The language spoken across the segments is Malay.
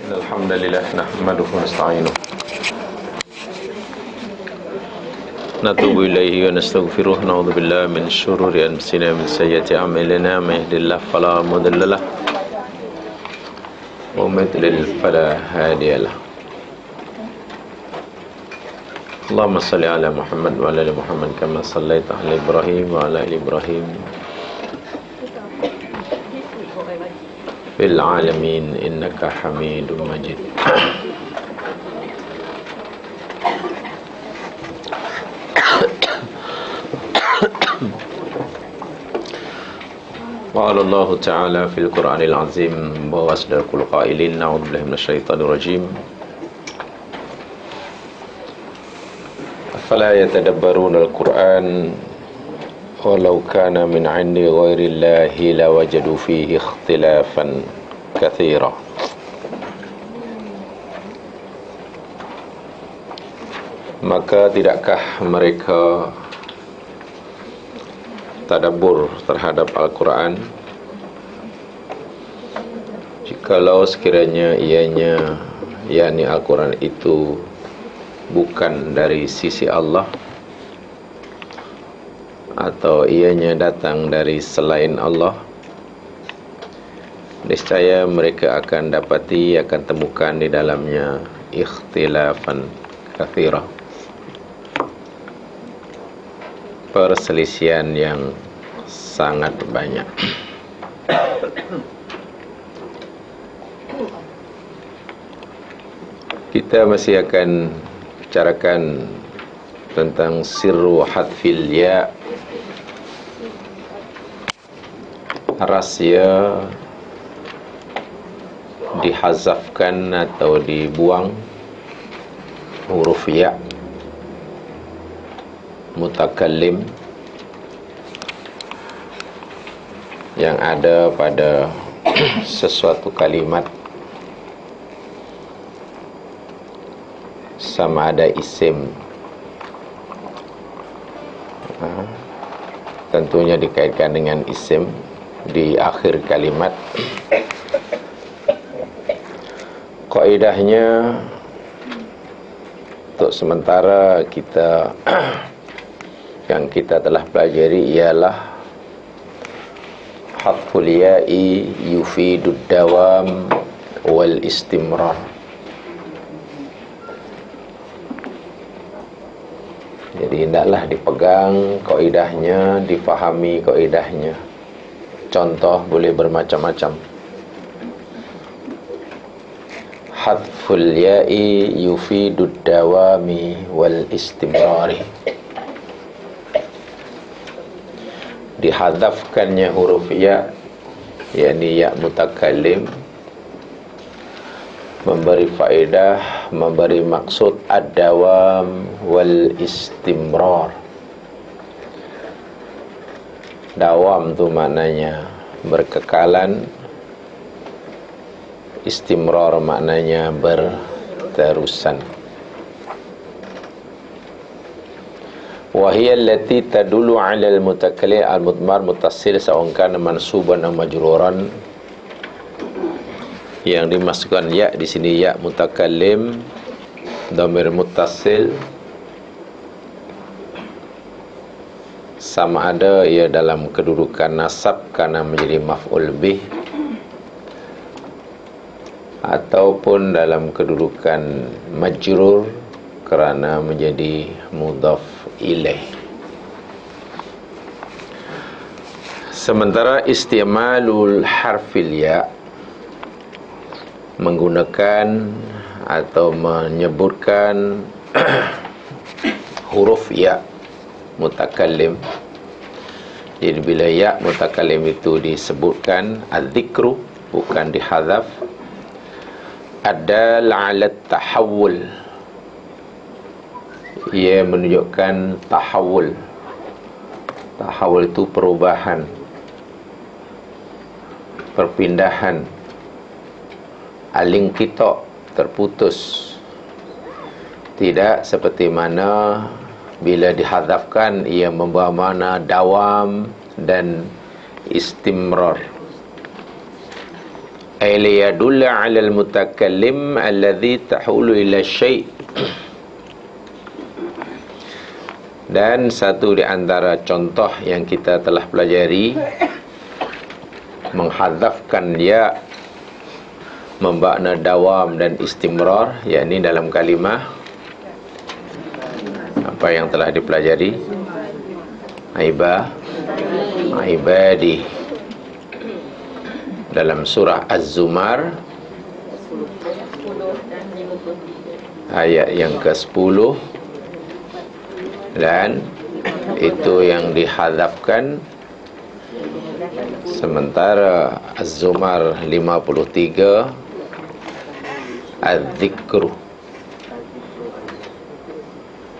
الحمد لله نحمده ونستعينه نتوب إليه ونستغفره نعوذ بالله من شرور أنفسنا ومن سيئات أعمالنا من يهده الله فلا مضل له ومن يضلل فلا هادي له اللهم صل على محمد وعلى آل محمد كما صليت على إبراهيم وعلى آل إبراهيم في العالمين إنك حميد مجيد قال الله تعالى في القرآن العظيم وأصدق القائلين أعوذ بالله من الشيطان الرجيم أفلا يتدبرون القرآن ولو كان من عند غير الله لوجدوا فيه اختلافا كثيرا Maka tidakkah mereka tadabbur terhadap Al-Quran jikalau sekiranya ianya, yakni Al-Quran itu bukan dari sisi Allah atau ianya datang dari selain Allah, niscaya mereka akan dapati, akan temukan di dalamnya ikhtilafan katsira, perselisihan yang sangat banyak. Kita masih akan bicarakan tentang sirru hadfil ya, rahsia dihazafkan atau dibuang huruf ya mutakallim yang ada pada sesuatu kalimat, sama ada isim, tentunya dikaitkan dengan isim di akhir kalimat. Kaidahnya untuk sementara kita yang kita telah pelajari ialah hadful ya'i yufidud dawam wal istimrar. Jadi hendaklah dipegang kaidahnya, difahami kaidahnya. Contoh boleh bermacam-macam. Hadful ya'i yufidud dawami wal istimrari. Dihadafkannya huruf ya, yakni ya mutakallim, memberi faedah, memberi maksud ad-dawam wal istimrar. Dawam tu maknanya berkekalan, istimrar maknanya berterusan. Wa hiya allati tadullu 'ala al-mutakallim al-mudmar muttasil sawan kana mansuban aw majruran. Yang dimasukkan ya di sini ya mutakallim dhamir muttasil, sama ada ia dalam kedudukan nasab karena menjadi maf'ul bih ataupun dalam kedudukan majrur kerana menjadi mudhaf ilaih. Sementara istimalul harfil ya, menggunakan atau menyebutkan huruf ya mutakallim. Jadi bila ya mutakallim itu disebutkan adzikru, bukan dihadzaf, adal 'ala tahawul, ia menunjukkan tahawul. Tahawul itu perubahan, perpindahan. Al-inqita', terputus. Tidak seperti mana bila dihadzafkan ia membawa makna dawam dan istimrar. ay liyadulla 'ala al-mutakallim alladhi tahulu ila syai'. Dan satu di antara contoh yang kita telah pelajari, menghadzafkan ya membakna dawam dan istimrar, yakni dalam kalimah apa yang telah dipelajari, ibadi, dalam surah Az-Zumar ayat yang ke-10, dan itu yang dihadzafkan. Sementara Az-Zumar 53 Az-Zikru,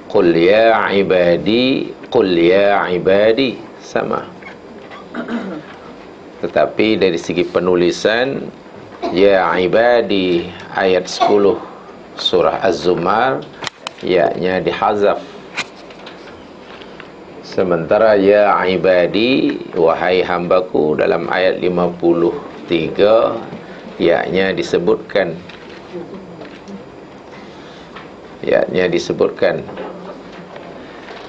Qul ya ibadi, sama. Tetapi dari segi penulisan, ya ibadi ayat 10 surah Az-Zumar, ya-nya dihazaf. Sementara ya ibadi, wahai hambaku, dalam ayat 53, ya-nya disebutkan. Ya-nya disebutkan.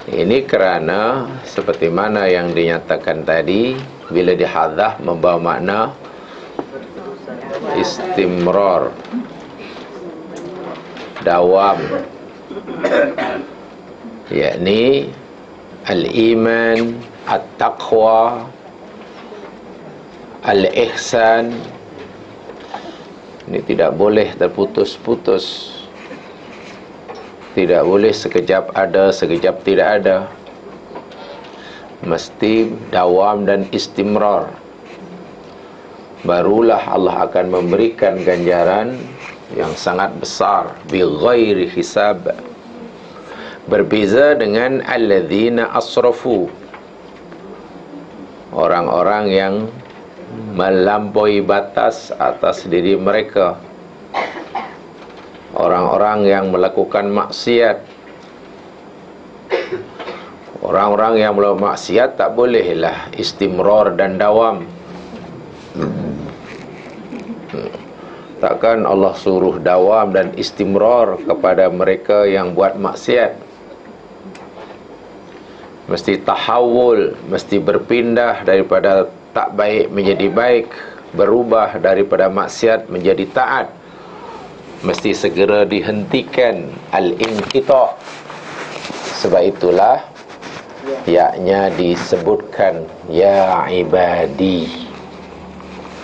Ini kerana seperti mana yang dinyatakan tadi, bila dihadzaf membawa makna istimrar, dawam, yakni al-iman, at-taqwa, al-ihsan. Ini tidak boleh terputus-putus. Tidak boleh sekejap ada, sekejap tidak ada. Mesti dawam dan istimrar. Barulah Allah akan memberikan ganjaran yang sangat besar, bi ghairi hisab. Berbeza dengan alladzina asrafu, orang-orang yang melampaui batas atas diri mereka, orang-orang yang melakukan maksiat. Orang-orang yang melakukan maksiat tak bolehlah istimrar dan dawam. Takkan Allah suruh dawam dan istimrar kepada mereka yang buat maksiat. Mesti tahawul, mesti berpindah daripada tak baik menjadi baik, berubah daripada maksiat menjadi taat. Mesti segera dihentikan al-inqita'. Sebab itulah ya-nya disebutkan ya ibadi,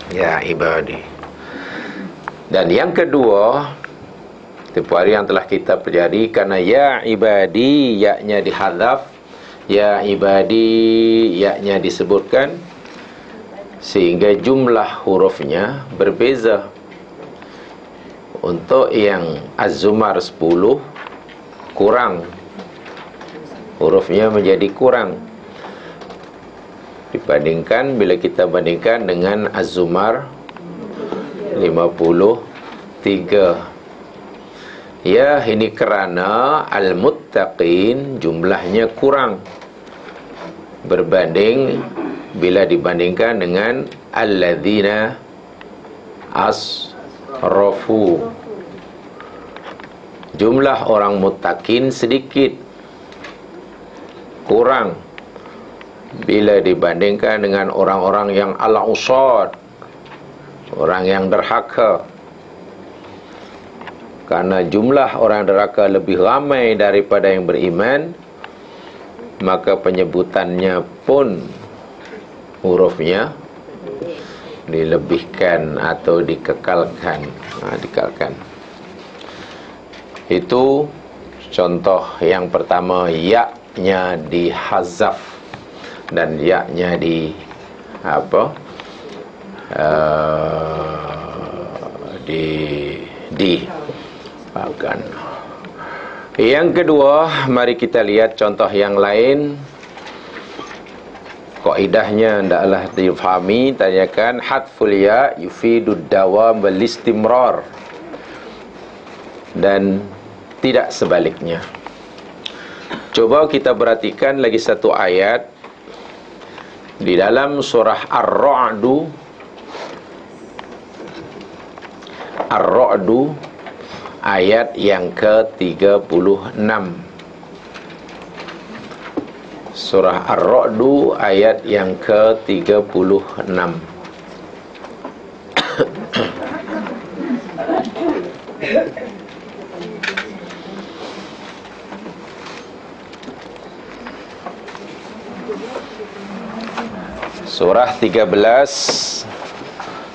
ya ibadi. Dan yang kedua, tempoh hari yang telah kita pelajari, karena ya ibadi, ya-nya dihadzaf, ya ibadi, ya-nya disebutkan, sehingga jumlah hurufnya berbeza. Untuk yang Az-Zumar 10 kurang, hurufnya menjadi kurang dibandingkan bila kita bandingkan dengan Az-Zumar 53. Ya, ini kerana al-muttaqin jumlahnya kurang berbanding bila dibandingkan dengan alladzina asrafu. Jumlah orang muttaqin sedikit, kurang bila dibandingkan dengan orang-orang yang al-usad, orang yang derhaka. Karena jumlah orang derhaka lebih ramai daripada yang beriman, maka penyebutannya pun hurufnya dilebihkan atau dikekalkan. Dikalkan. Itu contoh yang pertama, ya-nya dihazaf dan ya-nya dipakan. Yang kedua, mari kita lihat contoh yang lain. Kaidahnya hendaklah difahami, tanyakan hadful ya yufidud dawam wal istimrar, dan tidak sebaliknya. Coba kita perhatikan lagi satu ayat di dalam surah Ar-Ra'd Ar-Ra'du ayat yang ke-36. Surah Ar-Ra'du ayat yang ke-36. Surah 13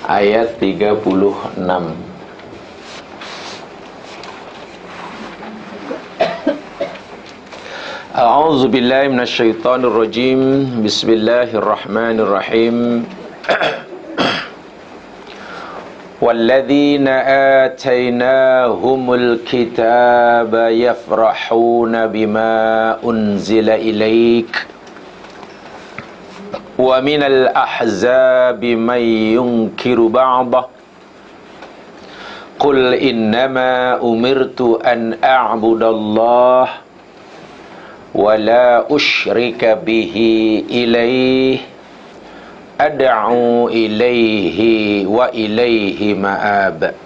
ayat 36. A'udzu billahi minasyaitonir rajim. Bismillahirrahmanirrahim. Walladzina atainahumul kitaba yafrahuna bima unzila ilaik wa minal ahzabi may yunkiru ba'dah qul innama umirtu an a'budallaha wa la usyrika bihi ilaih ad'u ilaihi wa ilaihi ma'ab.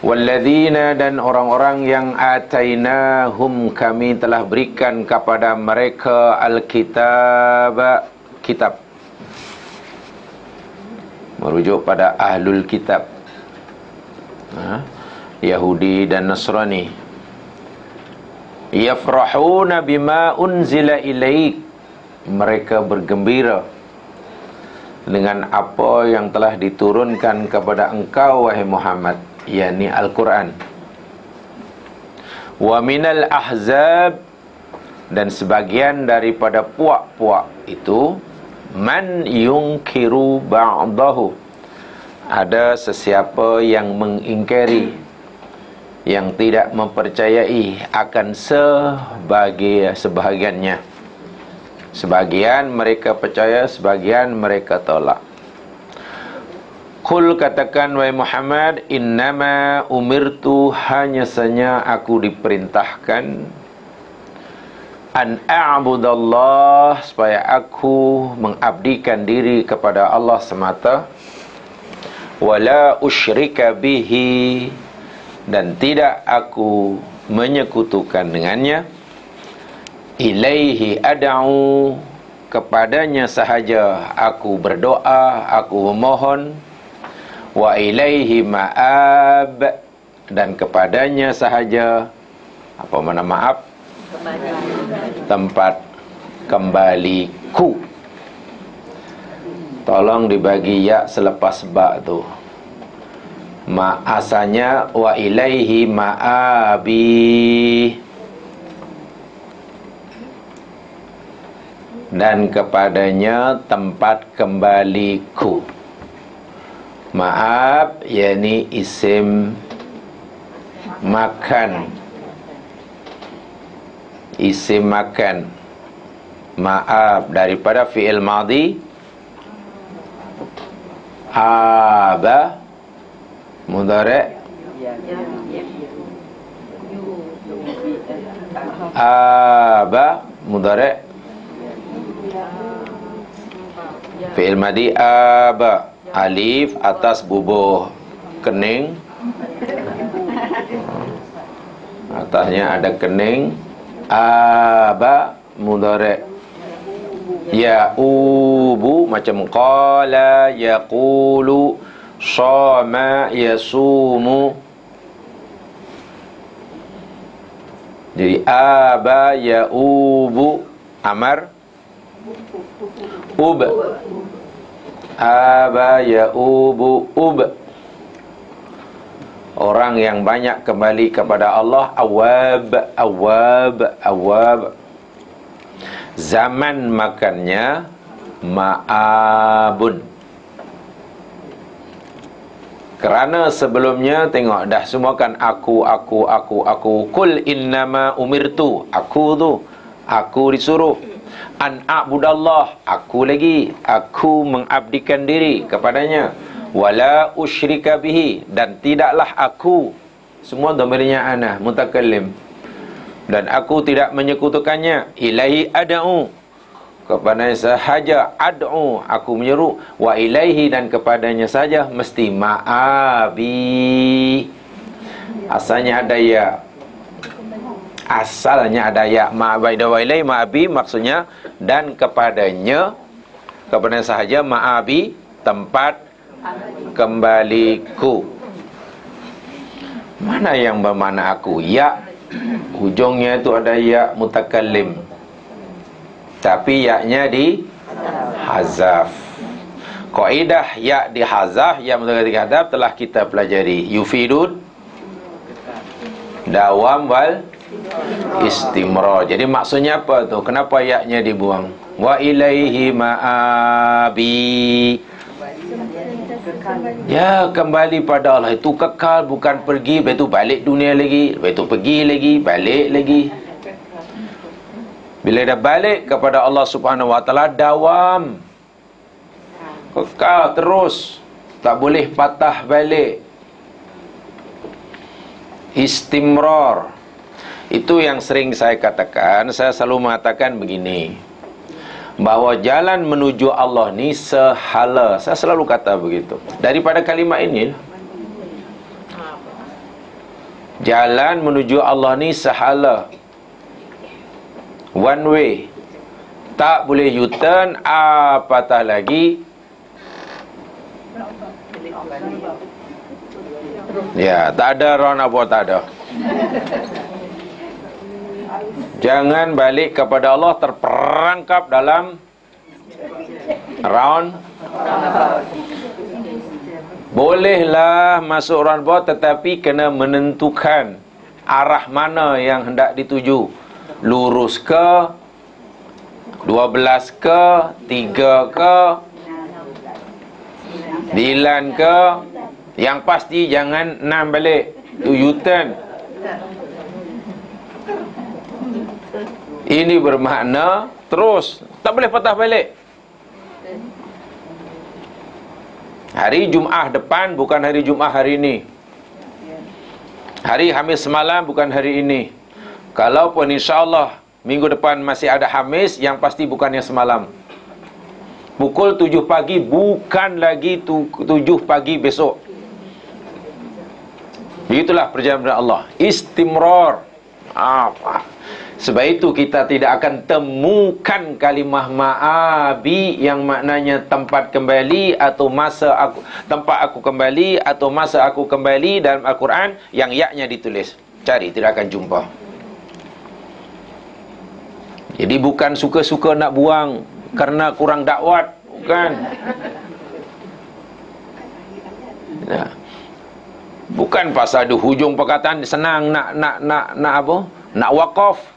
Walladzina, dan orang-orang yang atainahum, kami telah berikan kepada mereka al-kitab, kitab, merujuk pada ahlul kitab, Yahudi dan Nasrani. Yafrahuna bima unzila ilaik, mereka bergembira dengan apa yang telah diturunkan kepada engkau wahai Muhammad, yakni Al-Quran. Wa minal ahzab, dan sebagian daripada puak-puak itu, man yungkiru ba'dahu, ada sesiapa yang mengingkari, yang tidak mempercayai akan sebahagiannya. Sebagian mereka percaya, sebagian mereka tolak. Qul, katakan wahai Muhammad, innama umirtu, hanya saja aku diperintahkan, an a'budallah, supaya aku mengabdikan diri kepada Allah semata, wala usyrika bihi, dan tidak aku menyekutukan dengannya, ilaihi ad'u, kepadanya sahaja aku berdoa, aku memohon, wa ilaihi ma'ab, dan kepadanya sahaja, apa mana maaf? Tempat kembaliku. Tolong dibagi ya selepas ba tu. Asalnya wa ilaihi ma'abi, dan kepadanya tempat kembaliku. Ma'ab yakni isim makan, isim makan. Ma'ab daripada fi'il madhi aba, mudhari' aba, mudhari' fi'il madhi aba, alif atas bubuh kening, atasnya ada kening. Aba mudhari', ya'ubu macam qala yaqulu, shama yasumu. Jadi aba ya'ubu amar, ub, aba ya'ubu ub, orang yang banyak kembali kepada Allah. Awab, awab, awab. Zaman makannya ma'abun. Kerana sebelumnya tengok dah semua kan aku. Qul innama umirtu, aku tu, aku disuruh. An a'budallah, aku lagi, aku mengabdikan diri kepadanya. Wala usyrika bihi, dan tidaklah aku, semua dhamirnya ana mutakallim, dan aku tidak menyekutukannya. Ilahi ad'u, kepadanya sahaja ad'u, aku menyeru, wa ilaihi, dan kepadanya saja mesti ma'abi. Asalnya ada ya. Asalnya ada ya. Ma'abi wa ilaihi, ma'abi maksudnya dan kepadanya sahaja ma'abi, tempat kembaliku. Mana yang bermakna aku? Ya, hujungnya itu ada ya mutakallim, tapi ya-nya di hazaf. Kaidah ya di hazaf, ya mutakallim hadaf telah kita pelajari. Yufidun dawam wal istimrar. Jadi maksudnya apa tu? Kenapa ya-nya dibuang? Wa ilaihi ma'abi. Ya, kembali pada Allah. Itu kekal, bukan pergi, lepas itu balik dunia lagi, lepas itu pergi lagi, balik lagi. Bila dah balik kepada Allah Subhanahu Wa Taala, dawam, kekal terus, tak boleh patah balik. Istimrar. Itu yang sering saya katakan. Saya selalu mengatakan begini, bahawa jalan menuju Allah ni sehala. Saya selalu kata begitu. Daripada kalimat ini, jalan menuju Allah ni sehala, one way, tak boleh U-turn, apatah lagi ya, tak ada roundabout, tak ada. Jangan balik kepada Allah terperangkap dalam round. Bolehlah masuk roundabout, tetapi kena menentukan arah mana yang hendak dituju. Lurus ke, 12 ke, 3 ke, 9 ke. Yang pasti jangan 6 balik, tu U-turn. Ini bermakna terus, tak boleh patah balik. Hari Jumaat depan bukan hari Jumaat hari ini. Hari Khamis semalam bukan hari ini. Kalaupun insya-Allah minggu depan masih ada Khamis, yang pasti bukan yang semalam. Pukul 7 pagi bukan lagi 7 pagi besok. Begitulah perjalanan Allah. Istimrar. Apa? Sebab itu kita tidak akan temukan kalimah ma'abi yang maknanya tempat kembali atau masa aku, tempat aku kembali atau masa aku kembali dalam Al-Quran yang ya-nya ditulis. Cari, tidak akan jumpa. Jadi bukan suka-suka nak buang kerana kurang dakwat, bukan. Ya. Bukan pasal ada hujung perkataan senang nak apa? Nak waqaf.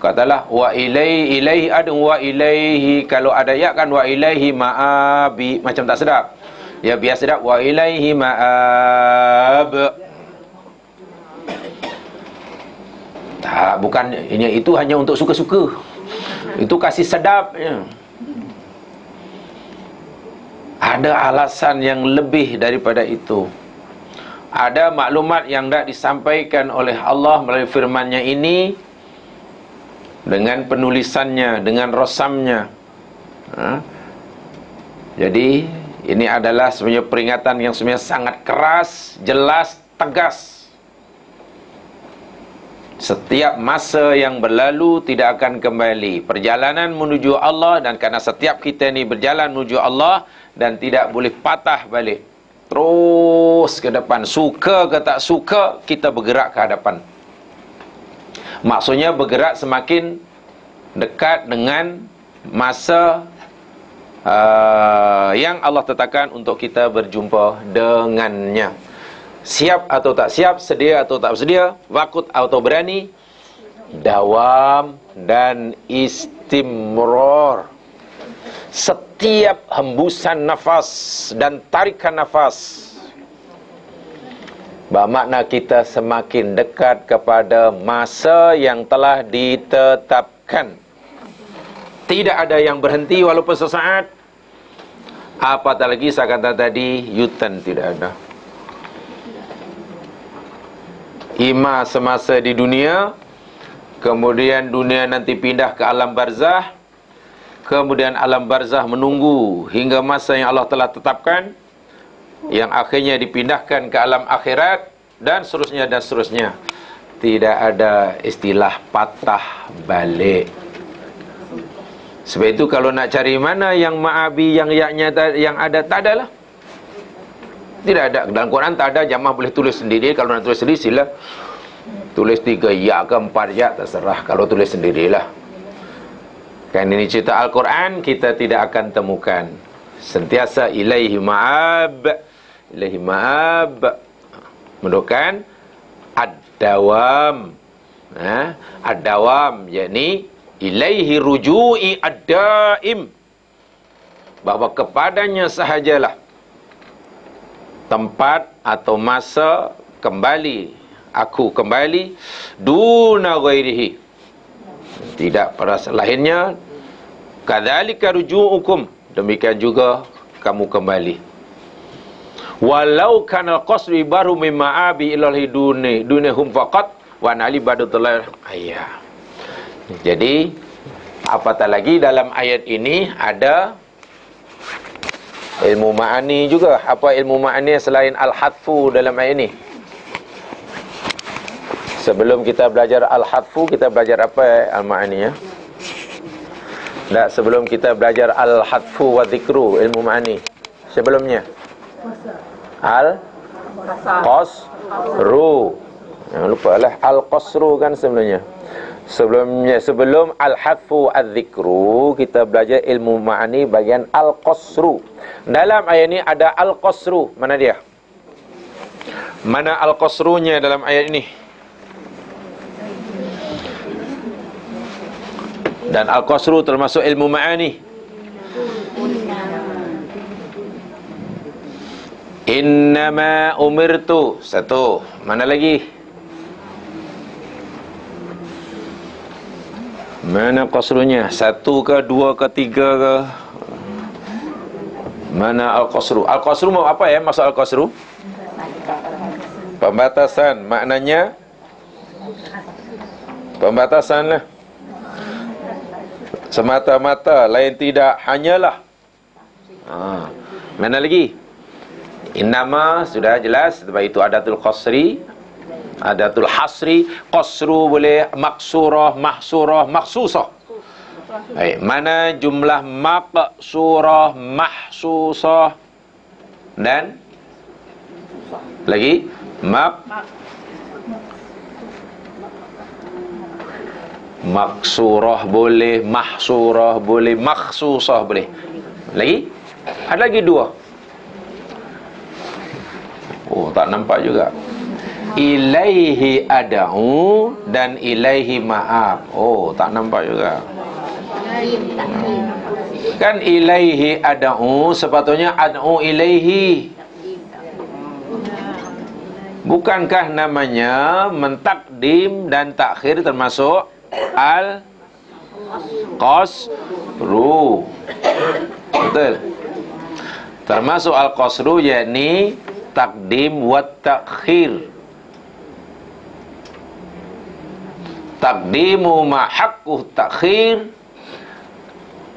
Katalah wa ilaihi ada wa ilaihi, kalau ada ya kan wa ilaihi ma'abi, macam tak sedap. Ya biasa sedap wa ilaihi ma'ab. Tak, bukan itu hanya untuk suka-suka. Itu kasih sedap ya. Ada alasan yang lebih daripada itu. Ada maklumat yang dah disampaikan oleh Allah melalui firman-Nya ini, dengan penulisannya, dengan rosamnya. Jadi ini adalah sebenarnya peringatan yang sebenarnya sangat keras, jelas, tegas. Setiap masa yang berlalu tidak akan kembali. Perjalanan menuju Allah, dan karena setiap kita ni berjalan menuju Allah dan tidak boleh patah balik. Terus ke depan. Suka ke tak suka, kita bergerak ke hadapan. Maksudnya bergerak semakin dekat dengan masa yang Allah tetapkan untuk kita berjumpa dengannya. Siap atau tak siap, sedia atau tak bersedia, wakut atau berani, dawam dan istimrar. Setiap hembusan nafas dan tarikan nafas bermakna kita semakin dekat kepada masa yang telah ditetapkan. Tidak ada yang berhenti walaupun sesaat. Apatah lagi saya kata tadi, U-turn tidak ada. Ima semasa di dunia, kemudian dunia nanti pindah ke alam barzah, kemudian alam barzah menunggu hingga masa yang Allah telah tetapkan, yang akhirnya dipindahkan ke alam akhirat, dan seterusnya dan seterusnya. Tidak ada istilah patah balik. Sebab itu kalau nak cari mana yang ma'abi, yang yaknya yang ada, tak ada lah. Tidak ada. Dalam Quran tak ada. Jamaah boleh tulis sendiri. Kalau nak tulis sendiri sila tulis 3 ya ke 4 ya, terserah. Kalau tulis sendirilah. Kan ini cerita Al-Quran, kita tidak akan temukan. Sentiasa ilaihi ma'ab, ilaihi ma'ab, menunjukkan ad-dawam. Ad-dawam, yakni ilaihi ruju'i ad-daim, bahawa kepadanya sahajalah tempat atau masa kembali, aku kembali, duna ghairihi, tidak pada lainnya. Kadzalika ruju'ukum, demikian juga kamu kembali. Walau kana al-qasru baru mimma abi ilal hiduni dunihum faqat wa nali badutullah ayah. Jadi apatah lagi dalam ayat ini ada ilmu ma'ani juga. Apa ilmu ma'ani selain al-hadfu dalam ayat ini? Sebelum kita belajar al-hadfu, kita belajar apa al-ma'ani ya? Tak, sebelum kita belajar al-hadfu wa dzikru, ilmu ma'ani. Sebelumnya al-qasru. Jangan lupa lah al-qasru kan sebelumnya. Sebelum al-hadfu al-dzikru, kita belajar ilmu ma'ani bagian al-qasru. Dalam ayat ini ada al-qasru. Mana dia? Mana al-qasrunya dalam ayat ini? Dan al-qasru termasuk ilmu ma'ani. Innama umirtu. Satu. Mana lagi? Mana qasrunya? Satu ke, dua ke, tiga ke? Mana al-qasru? Al-qasru mau apa ya? Maksud al-qasru? Pembatasan. Maknanya pembatasan lah. Semata-mata, lain tidak, hanyalah. Mana lagi? Innama sudah jelas. Sebab itu adatul qasri, adatul hasri. Qasru boleh maksurah, mahsurah, maksusah. Baik, mana jumlah maqsurah, mahsusah dan lagi maksurah boleh, mahsurah boleh, maksusah boleh. Lagi? Ada lagi dua. Oh, tak nampak juga. Ilaihi ad'u dan ilaihi ma'ab. Oh, tak nampak juga. Kan ilaihi ad'u, sepatutnya ad'u ilaihi. Bukankah namanya mentakdim dan takhir termasuk al-qasru? Betul. Termasuk al-qasru, yakni takdim wa takhir. Takdimu ma haqqu takhir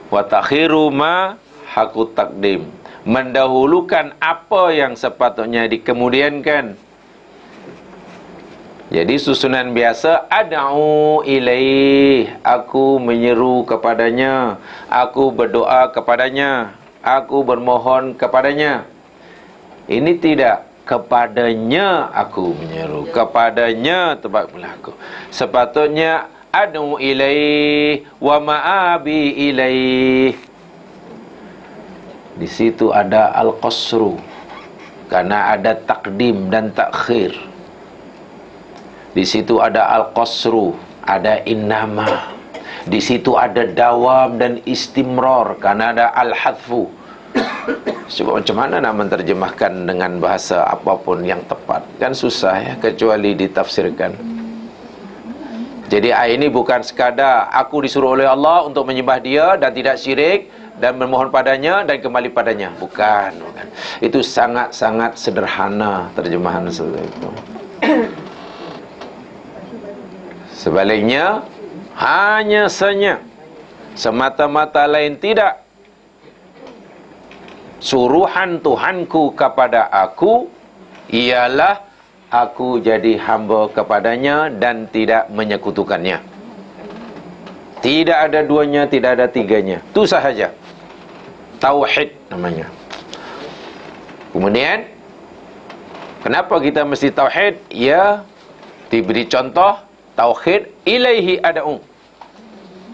wa takhiru ma haqqu takdim. Mendahulukan apa yang sepatutnya dikemudiankan. Jadi susunan biasa, ad'u ilaih, aku menyeru kepadanya, aku berdoa kepadanya, aku bermohon kepadanya. Ini tidak, kepadanya aku menyeru, kepadanya tempat berlaku. Sepatutnya ad'u ilaih wa ma'abi ilaih. Di situ ada al-qasru, karena ada takdim dan takhir. Di situ ada al-qasru, ada innama. Di situ ada dawam dan istimrar, karena ada al-hadfu. Coba macam mana nak menterjemahkan dengan bahasa apapun yang tepat? Kan susah ya, kecuali ditafsirkan. Jadi ayat ini bukan sekadar aku disuruh oleh Allah untuk menyembah dia dan tidak syirik dan memohon padanya dan kembali padanya. Bukan. Itu sangat-sangat sederhana terjemahan seperti itu. Sebaliknya, hanya saja semata-mata lain tidak. Suruhan Tuhanku kepada aku ialah aku jadi hamba kepadanya dan tidak menyekutukannya. Tidak ada duanya, tidak ada tiganya. Itu sahaja. Tauhid namanya. Kemudian, kenapa kita mesti tauhid? Ya, diberi contoh, tauhid ilaihi ad'u.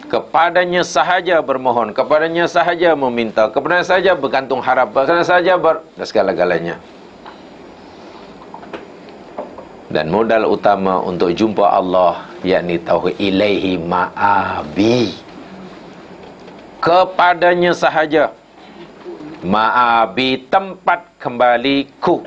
Kepadanya sahaja bermohon, kepadanya sahaja meminta, kepadanya sahaja bergantung harap, kepadanya sahaja dan segala-galanya. Dan modal utama untuk jumpa Allah yakni tauhid ilaihi ma'abi. Kepadanya sahaja. Ma'abi, tempat kembaliku.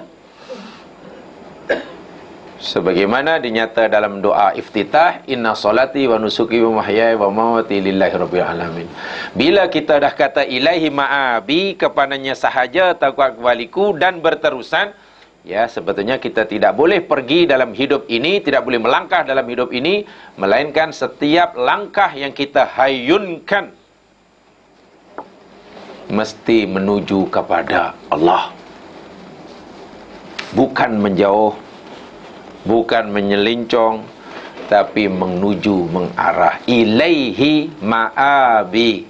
Sebagaimana dinyata dalam doa iftitah, inna salati wa nusuki wa mahyaya wa mamati lillahi rabbil alamin. Bila kita dah kata ilaihi ma'abi, kepadanya sahaja tempat kembaliku, dan berterusan, ya, sebetulnya kita tidak boleh pergi dalam hidup ini, tidak boleh melangkah dalam hidup ini, melainkan setiap langkah yang kita hayunkan mesti menuju kepada Allah. Bukan menjauh, bukan menyelincong, tapi menuju, mengarah. Ilaihi ma'abi.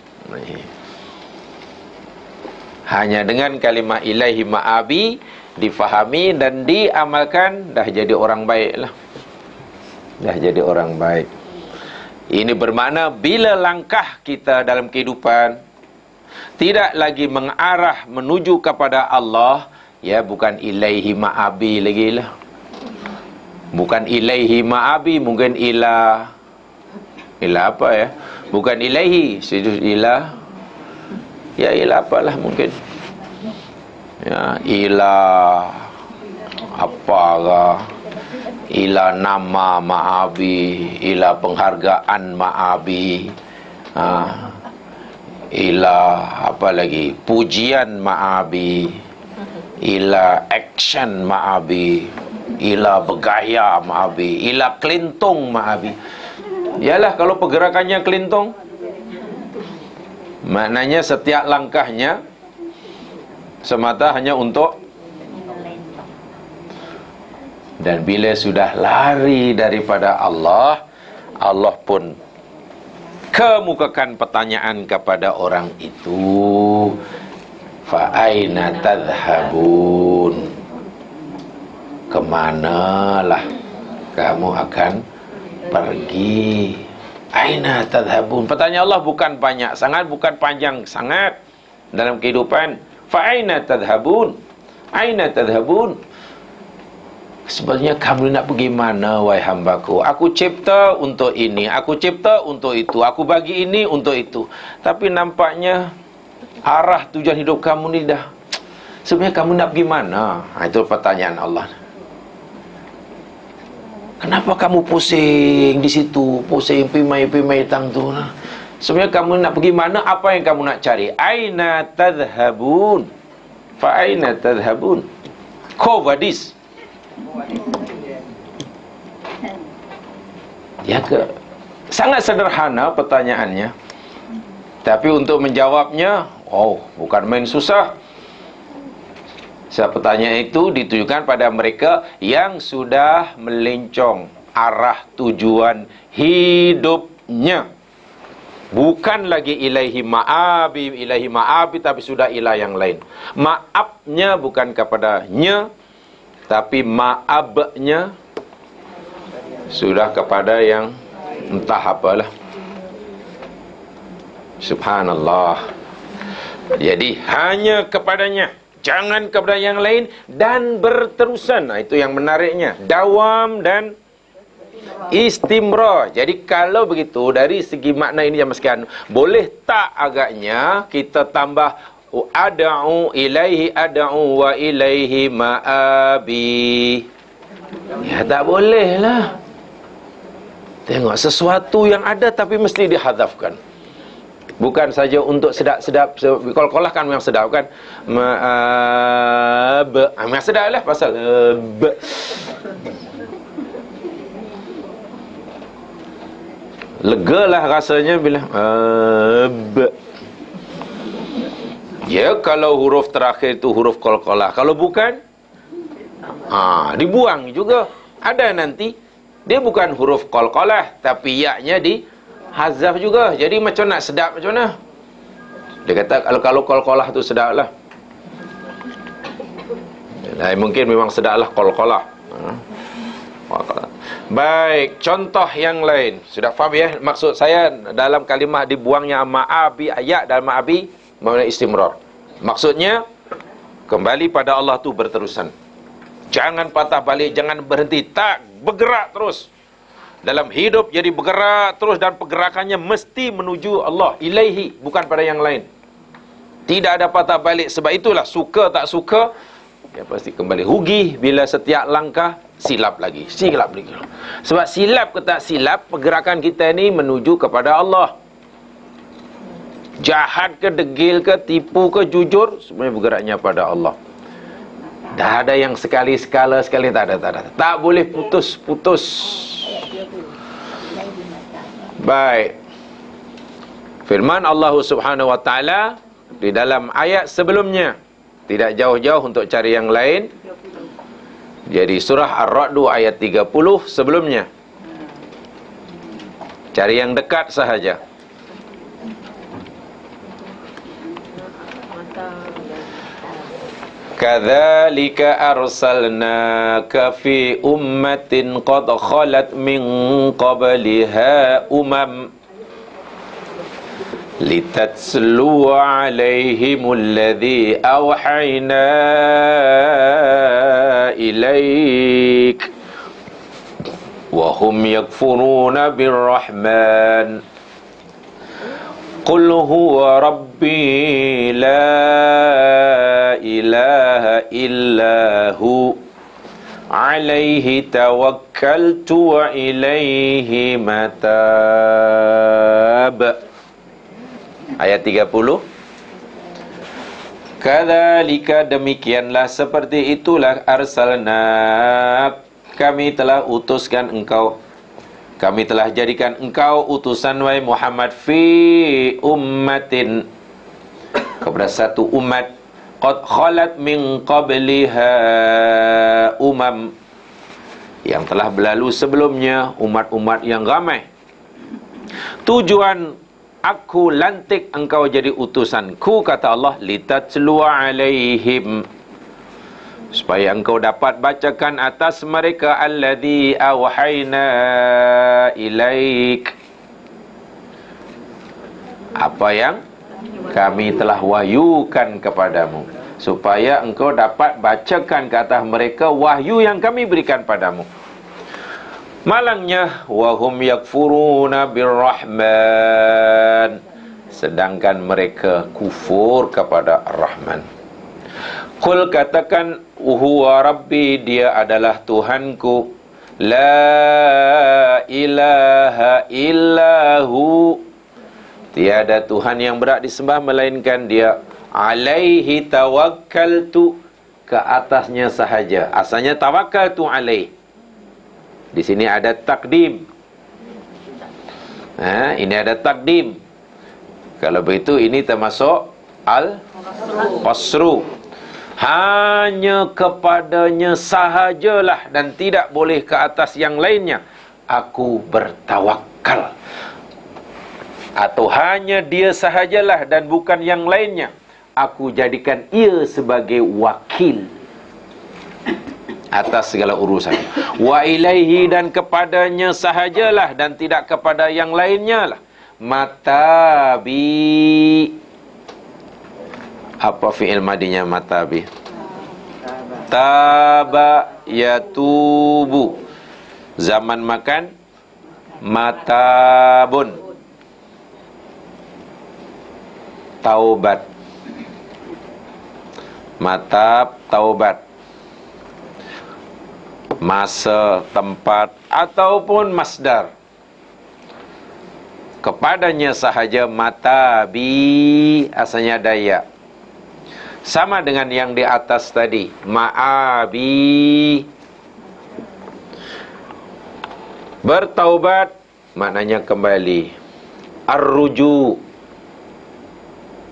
Hanya dengan kalimah ilaihi ma'abi difahami dan diamalkan, dah jadi orang baik lah. Dah jadi orang baik. Ini bermakna bila langkah kita dalam kehidupan tidak lagi mengarah menuju kepada Allah, ya, bukan ilaihi ma'abi lagi lah. Bukan ilaihi ma'abi, mungkin ilah apa ya? Bukan ilaihi, ilah. Ya, ilah apalah mungkin. Ya, ilah apakah, ilah nama ma'abi, ilah penghargaan ma'abi, ilah apa lagi, pujian ma'abi, ilah action ma'abi, ilah bergaya ma'abi, ilah kelintung ma'abi. Yalah, kalau pergerakannya kelintung, maknanya setiap langkahnya semata hanya untuk. Dan bila sudah lari daripada Allah, Allah pun kemukakan pertanyaan kepada orang itu, fa aina tadhhabun, kemanalah kamu akan pergi? Aina tadhhabun, pertanyaan Allah bukan banyak sangat, bukan panjang sangat dalam kehidupan. Fa aina tadhhabun, aina tadhhabun, sebenarnya kamu nak pergi mana wahai hambaku? Aku cipta untuk ini, aku cipta untuk itu, aku bagi ini untuk itu, tapi nampaknya arah tujuan hidup kamu ni dah, sebenarnya kamu nak pergi mana? Itu pertanyaan Allah. Kenapa kamu pusing di situ, pusing pimai-pimai tang tu? Sebenarnya kamu nak pergi mana? Apa yang kamu nak cari? Aina tadhhabun, fa aina tadhhabun. Kovadis. Ya ke? Sangat sederhana pertanyaannya, tapi untuk menjawabnya, bukan main susah. Sebab pertanyaan itu ditujukan pada mereka yang sudah melencong arah tujuan hidupnya. Bukan lagi ilaihi ma'abi, tapi sudah ilah yang lain. Maafnya bukan kepadanya, tapi ma'abnya sudah kepada yang entah apalah. Subhanallah. Jadi hanya kepadanya, jangan kepada yang lain, dan berterusan. Itu yang menariknya, dawam dan istimrar. Jadi kalau begitu, dari segi makna ini yang sekian, boleh tak agaknya kita tambah ad'u ilaihi ad'u wa ilaihi ma'abi? Ya, tak boleh lah. Tengok, sesuatu yang ada tapi mesti dihadzafkan. Bukan saja untuk sedap-sedap, kol-kolah kan memang sedap kan. Ma'ab, memang sedap lah pasal Legalah rasanya bila ya, kalau huruf terakhir itu huruf qalqalah. Kalau bukan, dibuang juga. Ada nanti dia bukan huruf qalqalah, tapi ya-nya dihazaf juga. Jadi macam nak sedap macam mana? Dia kata kalau qalqalah tu sedap lah. Mungkin memang sedap lah qalqalah. Baik, contoh yang lain. Sudah faham ya? Maksud saya dalam kalimah dibuangnya ma'abi, ayat dalam ma'abi makna istimrar. Maksudnya kembali pada Allah tu berterusan. Jangan patah balik, jangan berhenti, tak, bergerak terus. Dalam hidup jadi bergerak terus, dan pergerakannya mesti menuju Allah, ilaihi, bukan pada yang lain. Tidak ada patah balik. Sebab itulah suka tak suka, ya pasti kembali. Rugi bila setiap langkah silap lagi. Sebab silap ke tak silap, pergerakan kita ni menuju kepada Allah. Jahat ke, degil ke, tipu ke, jujur, sebenarnya bergeraknya pada Allah. Dah ada yang sekali-sekala, sekali tak ada. Tak boleh putus-putus. Baik. Firman Allah Subhanahu wa taala di dalam ayat sebelumnya, tidak jauh-jauh untuk cari yang lain. Jadi surah Ar-Ra'd ayat 30 sebelumnya. Cari yang dekat sahaja. Kadzalika arsalnaka fi ummatin qad khalat min qabliha litatslu alaihimul ladzi awhayna ilaik wa hum yakfuruna birrahman qul huwa rabbi la ilaha illahu alaihi tawakkaltu wa ilaihi matab. Ayat 30. Kadzalika, demikianlah, seperti itulah, arsalna, kami telah utuskan engkau, kami telah jadikan engkau utusan wahai Muhammad, fi ummatin, kepada satu umat, qad khalat min qabliha yang telah berlalu sebelumnya, umat-umat yang ramai. Tujuan aku lantik engkau jadi utusanku, kata Allah, litatslu alaihim, supaya engkau dapat bacakan atas mereka, alladzi awhayna ilaik, apa yang kami telah wahyukan kepadamu, supaya engkau dapat bacakan ke atas mereka wahyu yang kami berikan padamu. Malangnya, wahum yakfuruna birrahman, sedangkan mereka kufur kepada Ar-Rahman. Qul, katakan, huwa rabbi, dia adalah Tuhanku, la ilaha illahu, tiada Tuhan yang berhak disembah melainkan dia, alaihi tawakkaltu, ke atasnya sahaja. Asalnya tawakkaltu alaih. Di sini ada takdim. Ini ada takdim. Kalau begitu ini termasuk al-qasru. Hanya kepadanya sahajalah dan tidak boleh ke atas yang lainnya aku bertawakal. Atau hanya dia sahajalah dan bukan yang lainnya aku jadikan ia sebagai wakil atas segala urusan. Wa ilaihi, dan kepadanya sahajalah dan tidak kepada yang lainnya lah, matabi. Apa fi'il madinya matabi? Taba yatubu, zaman makan, matabun, taubat, matab, taubat, masa, tempat, ataupun masdar. Kepadanya sahaja, matabi, asalnya daya. Sama dengan yang di atas tadi, ma'abi. Bertaubat maknanya kembali. Ar-ruju,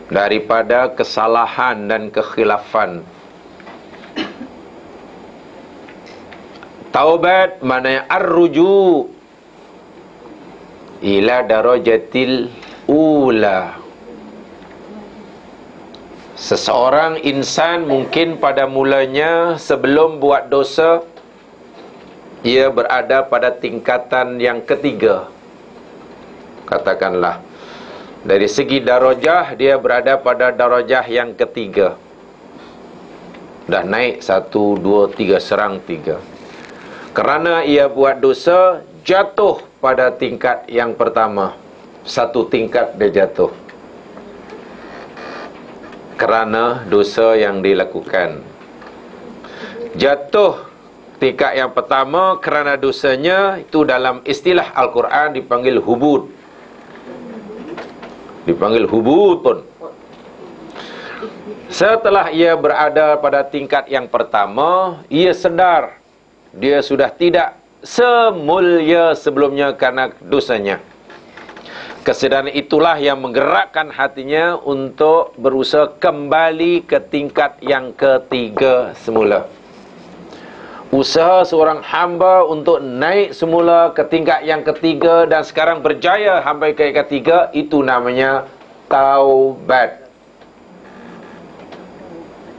daripada kesalahan dan kekhilafan. Taubat maknanya ar-ruju ila darajatil ula. Seseorang insan mungkin pada mulanya sebelum buat dosa, ia berada pada tingkatan yang ketiga. Katakanlah, dari segi darajah dia berada pada darajah yang ketiga. Dah naik 1, 2, 3, serang 3. Kerana ia buat dosa, jatuh pada tingkat yang pertama. 1 tingkat dia jatuh kerana dosa yang dilakukan. Jatuh tingkat yang pertama kerana dosanya, itu dalam istilah Al-Quran dipanggil hubud. Dipanggil hubud pun. Setelah ia berada pada tingkat yang pertama, ia sedar dia sudah tidak semulia sebelumnya karena dosanya. Kesedaran itulah yang menggerakkan hatinya untuk berusaha kembali ke tingkat yang ketiga semula. Usaha seorang hamba untuk naik semula ke tingkat yang ketiga dan sekarang berjaya sampai ke ketiga, itu namanya taubat.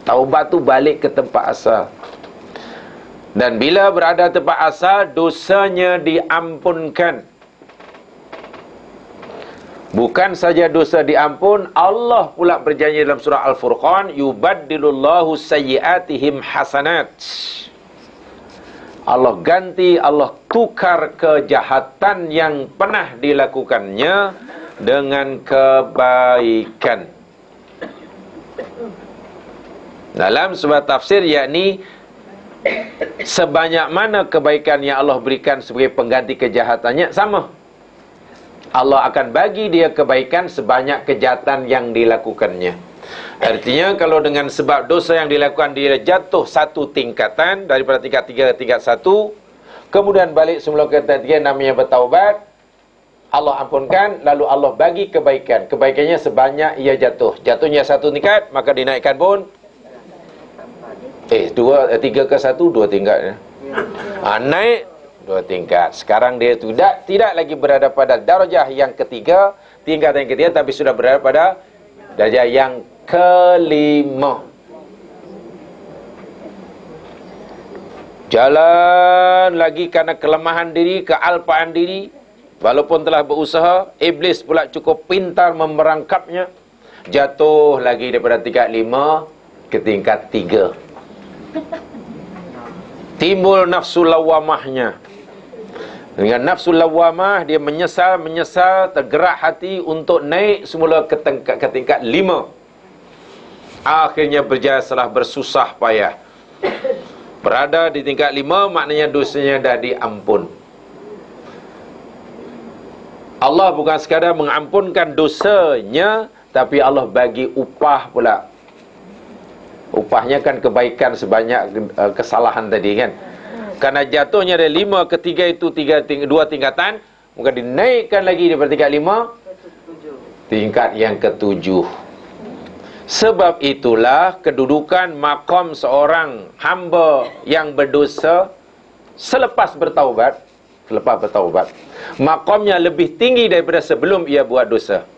Taubat tu balik ke tempat asal. Dan bila berada tempat asal, dosanya diampunkan. Bukan saja dosa diampun, Allah pula berjanji dalam surah Al-Furqan, yubaddilullahu sayyiatihim hasanat. Allah ganti, Allah tukar kejahatan yang pernah dilakukannya dengan kebaikan. Dalam sebuah tafsir, yakni sebanyak mana kebaikan yang Allah berikan sebagai pengganti kejahatannya, sama. Allah akan bagi dia kebaikan sebanyak kejahatan yang dilakukannya. Artinya kalau dengan sebab dosa yang dilakukan dia jatuh 1 tingkatan, daripada tingkat 3 ke tingkat 1, kemudian balik semula ke tingkat 3, namanya bertaubat, Allah ampunkan, lalu Allah bagi kebaikan. Kebaikannya sebanyak ia jatuh. Jatuhnya 1 tingkat, maka dinaikkan pun 3 ke 1, 2 tingkat. Naik 2 tingkat. Sekarang dia tidak lagi berada pada darajah yang ketiga, tingkat yang ketiga, tapi sudah berada pada darjah yang kelima. Jalan lagi karena kelemahan diri, kealpaan diri. Walaupun telah berusaha, iblis pula cukup pintar memerangkapnya. Jatuh lagi daripada tingkat 5 ke tingkat 3. Timbul nafsu lawamahnya. Dengan nafsu lawamah, dia menyesal, tergerak hati untuk naik semula ke tingkat 5. Akhirnya berjaya setelah bersusah payah. Berada di tingkat 5, maknanya dosanya dah diampun. Allah bukan sekadar mengampunkan dosanya, tapi Allah bagi upah pula. Upahnya kan kebaikan sebanyak kesalahan tadi kan. Karena jatuhnya dari 5 ke 3 itu 2 tingkatan, maka dinaikkan lagi daripada tingkat 5 tingkat yang ke-7. Sebab itulah kedudukan maqam seorang hamba yang berdosa selepas bertaubat, maqamnya lebih tinggi daripada sebelum ia buat dosa.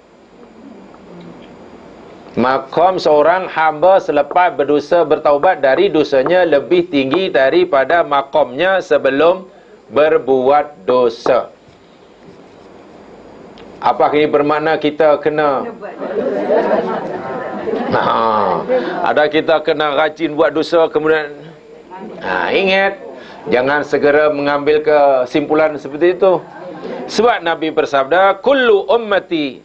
Maqam seorang hamba selepas berdosa bertaubat dari dosanya lebih tinggi daripada maqamnya sebelum berbuat dosa. Apakah ini bermakna kita kena ada kita kena rajin buat dosa kemudian ingat, jangan segera mengambil kesimpulan seperti itu. Sebab Nabi bersabda, kullu ummati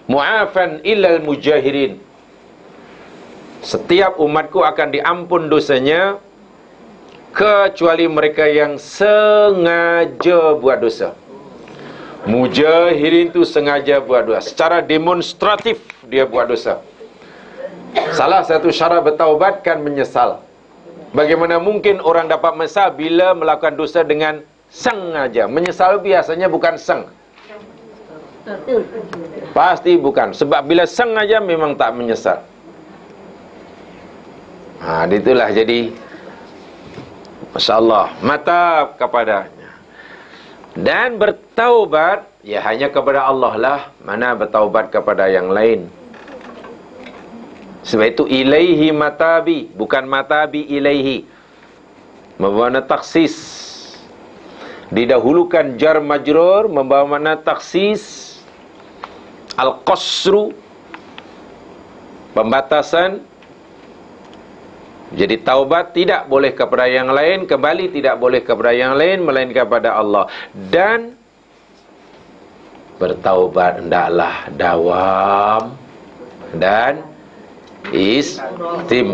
mu'afan illal mujahirin. Setiap umatku akan diampun dosanya kecuali mereka yang sengaja buat dosa. Mujahirin tu sengaja buat dosa, secara demonstratif dia buat dosa. Salah satu syarat bertaubat kan menyesal. Bagaimana mungkin orang dapat menyesal bila melakukan dosa dengan sengaja. Menyesal biasanya bukan seng. Pasti bukan. Sebab bila sengaja memang tak menyesal. Itulah jadi, Masya Allah, mata kepadanya. Dan bertaubat, ya hanya kepada Allah lah. Mana bertaubat kepada yang lain. Sebab itu ilaihi matabi, bukan matabi ilaihi. Membawa makna taksis. Didahulukan jar majrur, membawa makna taksis. Al-qasru, pembatasan. Jadi taubat tidak boleh kepada yang lain, kembali tidak boleh kepada yang lain, melainkan kepada Allah. Dan bertaubat hendaklah dawam dan istimrar.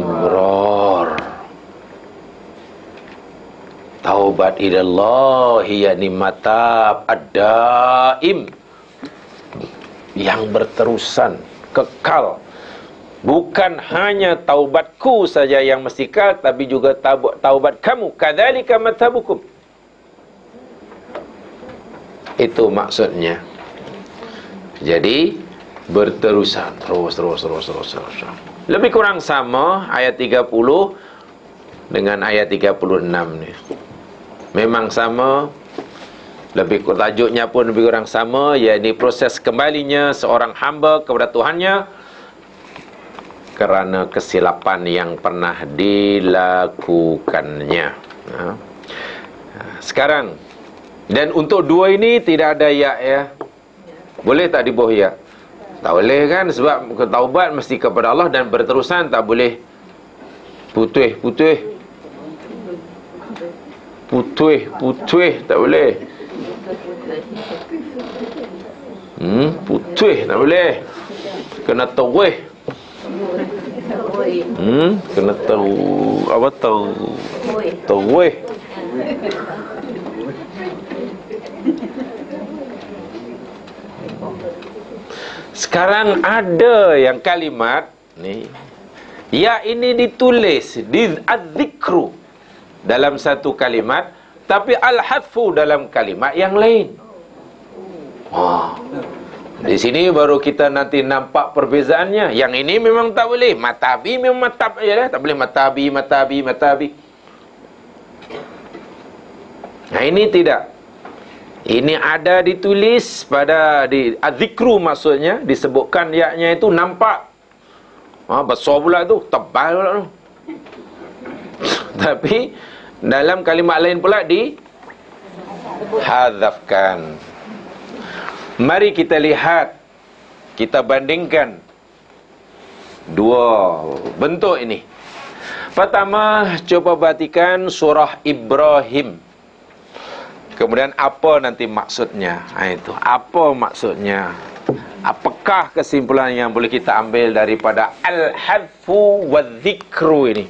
Taubat ilallahi yakni matab ad-daim, yang berterusan, kekal. Bukan hanya taubatku saja yang mesti kekal, tapi juga taubat kamu. Kadzalika matabukum. Itu maksudnya. Jadi berterusan, terus. Lebih kurang sama ayat 30 dengan ayat 36 ni. Memang sama. Tajuknya pun lebih kurang sama, yakni proses kembalinya seorang hamba kepada Tuhannya kerana kesilapan yang pernah dilakukannya. Sekarang, dan untuk dua ini tidak ada ya, ya. Boleh tak di bawah ya? Tak boleh kan, sebab taubat mesti kepada Allah dan berterusan, tak boleh putih, tak boleh. Putih tak boleh. Kena tawih. Kena tawih. Sekarang ada yang kalimat ni, ya ini ditulis di az-zikru dalam satu kalimat, tapi al-hadfu dalam kalimat yang lain. Di sini baru kita nanti nampak perbezaannya. Yang ini memang tak boleh. Matabi memang matab aja, tak boleh matabi. Nah ini tidak. Ini ada ditulis pada di az-zikru, maksudnya disebutkan yaknya itu nampak. Besar pula tu, tebal pula tu. Tapi dalam kalimat lain pula dihadzafkan. Mari kita lihat, kita bandingkan dua bentuk ini. Pertama, coba perhatikan surah Ibrahim. Kemudian apa nanti maksudnya? Itu apa maksudnya? Apakah kesimpulan yang boleh kita ambil daripada al-hadfu wa dzikru ini?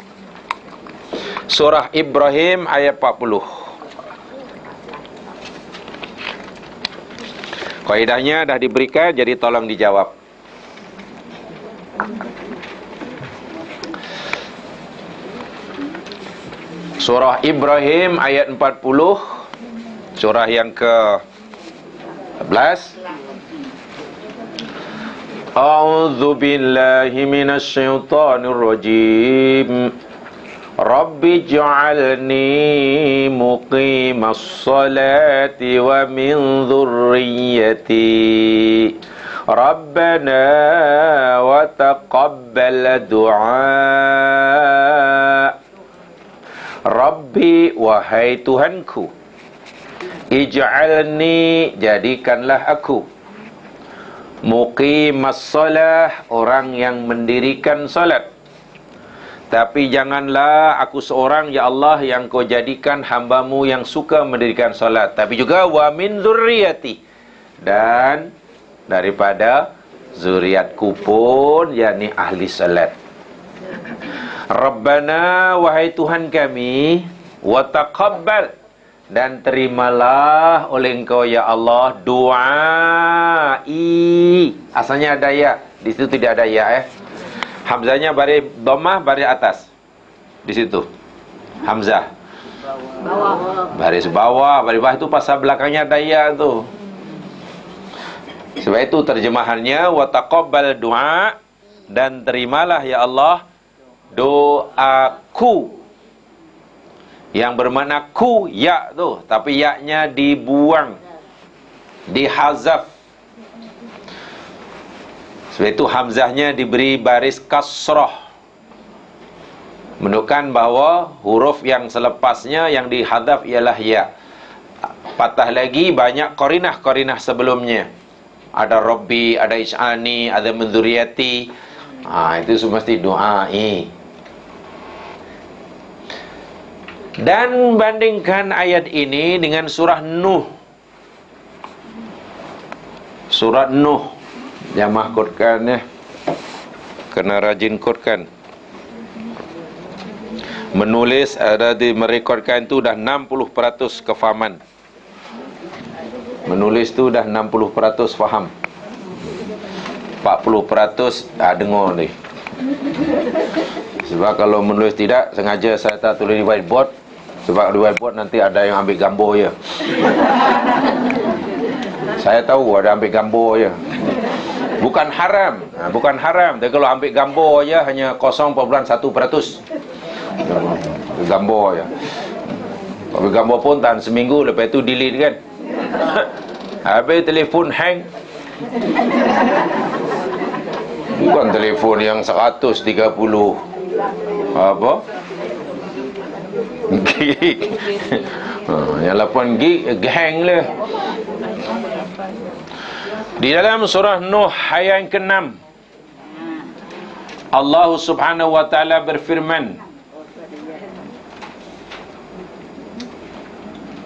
Surah Ibrahim ayat 40. Kaidahnya dah diberikan, jadi tolong dijawab. Surah Ibrahim ayat 40, surah yang ke-11. A'udzu billahi minasy syaithanir rajim. Rabbi ij'alni muqimas salati wa min dhurriyyati Rabbana wa taqabbal du'a. Rabbi, wahai Tuhanku, ij'alni, jadikanlah aku, muqimas salah, orang yang mendirikan salat. Tapi janganlah aku seorang, ya Allah, yang kau jadikan hambamu yang suka mendirikan solat. Tapi juga wa min dzurriyyati, dan daripada zuriatku pun, yakni ahli salat. Rabbana, wahai Tuhan kami, wa taqabbal, dan terimalah oleh engkau ya Allah du'ai. Asalnya ada ya, di situ tidak ada ya, Hamzahnya baris dhammah, baris atas. Di situ Hamzah. Baris bawah. Baris bawah itu pasal belakangnya ada ya tu. Sebab itu terjemahannya wa taqabbal du'a, dan terimalah ya Allah doaku. Yang bermakna ku, ya tu, tapi ya-nya dibuang, dihazaf. Sebab itu hamzahnya diberi baris kasrah, menunjukkan bahawa huruf yang selepasnya yang dihadaf ialah ya. Patah lagi banyak qarinah-qarinah sebelumnya. Ada Rabbi, ada Ij'alni, ada min dzurriyyati. Itu semua mesti doai. Dan bandingkan ayat ini dengan surah Nuh. Surat Nuh. Jamaah kodkan ya. Kena rajin kodkan. Menulis ada di merekodkan tu dah 60% kefahaman. Menulis tu dah 60% faham. 40% dengar ni. Sebab kalau menulis tidak, sengaja saya tak tulis di whiteboard. Sebab di whiteboard nanti ada yang ambil gambar je. Saya tahu ada ambil gambar je. Bukan haram, bukan haram. Tapi kalau ambil gambar je hanya 0.1%. Gambar je. Ambil gambar pun tahan seminggu, lepas itu delete kan. Habis telefon hang. Bukan telefon yang 130 apa gig. Yang 8 gig hang lah. Di dalam surah Nuh ayat ke-6, Allah Subhanahu wa taala berfirman,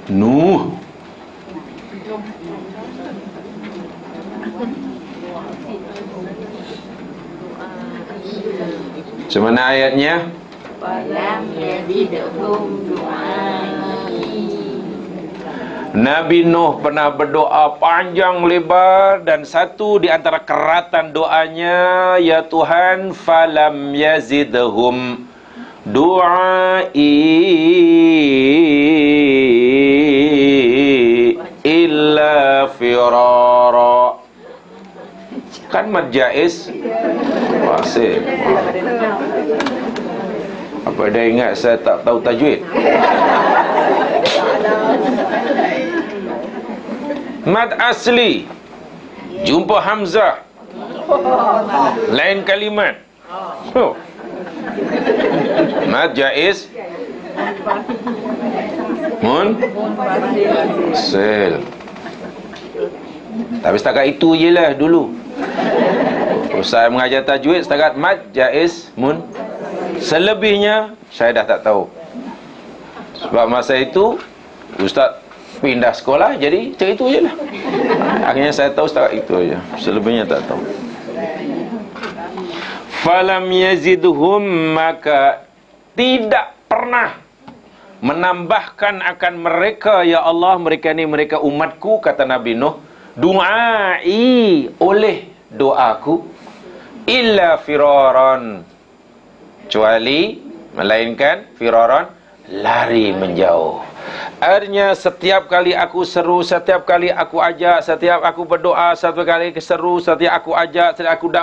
Nuh Semana ayatnya? Nabi Nuh pernah berdoa panjang lebar, dan satu di antara keratan doanya, ya Tuhan, falam yazidhum du'ai illa firara. Kan mad jaiz. Wasif. Apa dia ingat saya tak tahu tajwid? Mad asli, jumpa hamzah, lain kalimat. Mad jaiz munfasil. Tapi setakat itu je lah dulu. Ustaz mengajar tajwid setakat mad jaiz mun. Selebihnya saya dah tak tahu. Sebab masa itu ustaz pindah sekolah, jadi macam itu je lah. Akhirnya saya tahu setakat itu aja. Selebihnya tak tahu. Falam yazidhum, maka tidak pernah menambahkan akan mereka, ya Allah, mereka ni mereka umatku, kata Nabi Nuh, du'ai, oleh doaku, illa firaran, kecuali melainkan firaran, lari menjauh. Artinya setiap kali aku seru, setiap kali aku ajak, setiap aku berdoa, setiap kali seru, setiap aku ajak, setiap aku